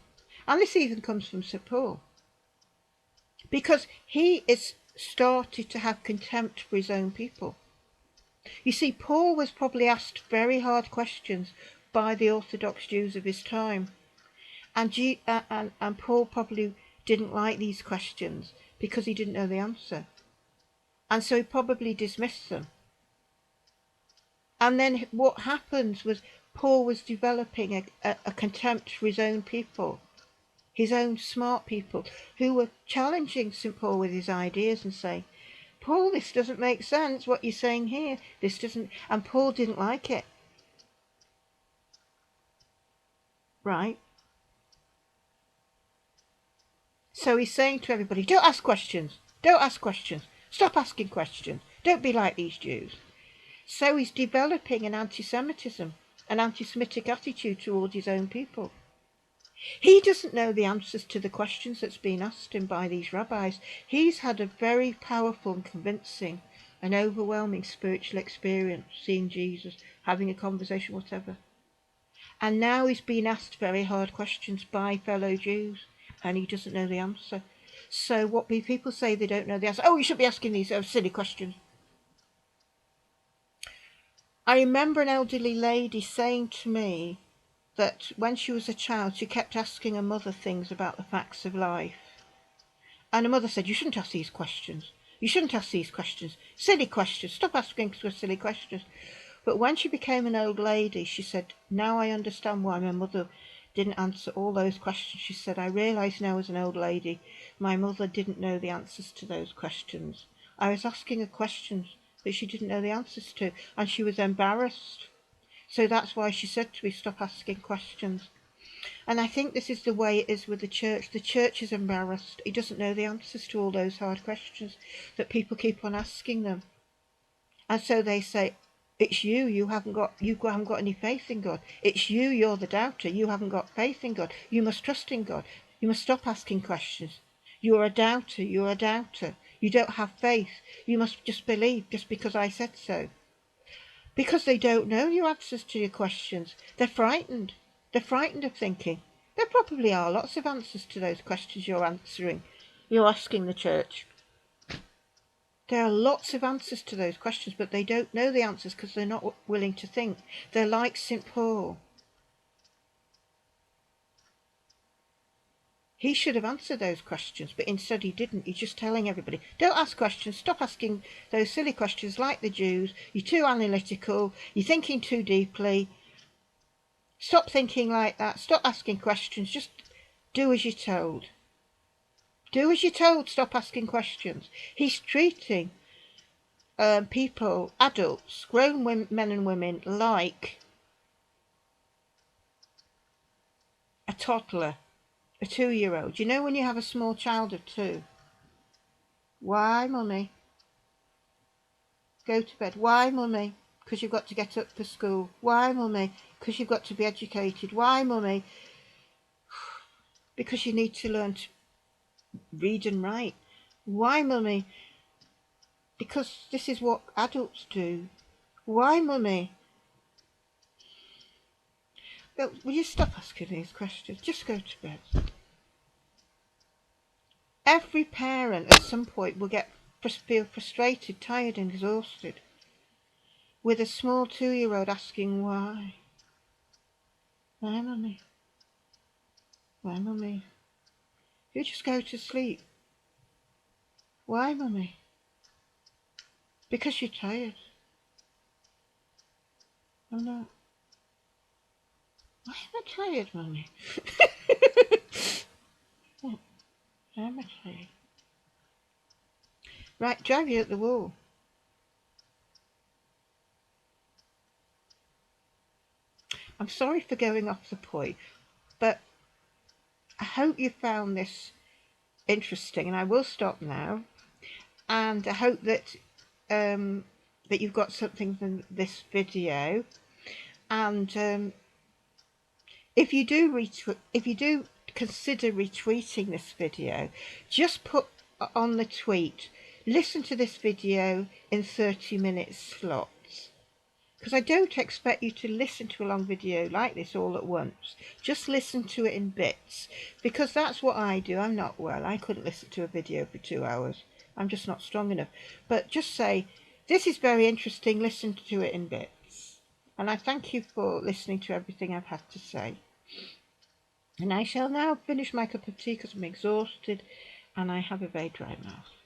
And this even comes from St. Paul, because he is started to have contempt for his own people. You see, Paul was probably asked very hard questions by the Orthodox Jews of his time. And Paul probably didn't like these questions because he didn't know the answer. And so he probably dismissed them. And then what happens was Paul was developing a contempt for his own people, his own smart people, who were challenging St. Paul with his ideas and saying, Paul, this doesn't make sense, what you're saying here. This doesn't... And Paul didn't like it. Right? So he's saying to everybody, don't ask questions. Don't ask questions. Stop asking questions. Don't be like these Jews. So he's developing an anti-Semitism, an anti-Semitic attitude towards his own people. He doesn't know the answers to the questions that's been asked him by these rabbis. He's had a very powerful and convincing and overwhelming spiritual experience, seeing Jesus, having a conversation, whatever. And now he's been asked very hard questions by fellow Jews, and he doesn't know the answer. So what people say they don't know the answer, oh, you should be asking these silly questions. I remember an elderly lady saying to me that when she was a child, she kept asking her mother things about the facts of life. And her mother said, you shouldn't ask these questions. You shouldn't ask these questions. Silly questions. Stop asking silly questions. But when she became an old lady, she said, now I understand why my mother didn't answer all those questions. She said, I realise now as an old lady, my mother didn't know the answers to those questions. I was asking her questions that she didn't know the answers to, and she was embarrassed. So that's why she said to me, stop asking questions. And I think this is the way it is with the church. The church is embarrassed. It doesn't know the answers to all those hard questions that people keep on asking them. And so they say, it's you haven't got any faith in God. It's you're the doubter. You haven't got faith in God. You must trust in God. You must stop asking questions. You're a doubter. You don't have faith. You must just believe just because I said so. Because they don't know your answers to your questions. They're frightened. They're frightened of thinking. There probably are lots of answers to those questions you're asking the church. There are lots of answers to those questions, but they don't know the answers because they're not willing to think. They're like St. Paul. He should have answered those questions, but instead he didn't. He's just telling everybody, don't ask questions, stop asking those silly questions like the Jews. You're too analytical, you're thinking too deeply. Stop thinking like that, stop asking questions, just do as you're told. Do as you're told, stop asking questions. He's treating people, adults, grown men and women, like a toddler, a 2-year-old. You know when you have a small child of 2? Why, mummy? Go to bed. Why, mummy? Because you've got to get up for school. Why, mummy? Because you've got to be educated. Why, mummy? Because you need to learn to read and write. Why, mummy? Because this is what adults do. Why, mummy? Will you stop asking these questions? Just go to bed. Every parent at some point will feel frustrated, tired and exhausted with a small 2-year-old asking why. Why, mummy? Why, mummy? You just go to sleep. Why, mummy? Because you're tired. I'm not. Why am I tired, mummy? Why am I tired? Right, drive you at the wall. I'm sorry for going off the point, but I hope you found this interesting, and I will stop now. And I hope that that you've got something from this video. And if you do consider retweeting this video, just put on the tweet, listen to this video in 30-minute slots. Because I don't expect you to listen to a long video like this all at once. Just listen to it in bits. Because that's what I do. I'm not well. I couldn't listen to a video for 2 hours. I'm just not strong enough. But just say, this is very interesting. Listen to it in bits. And I thank you for listening to everything I've had to say. And I shall now finish my cup of tea because I'm exhausted and I have a very dry mouth.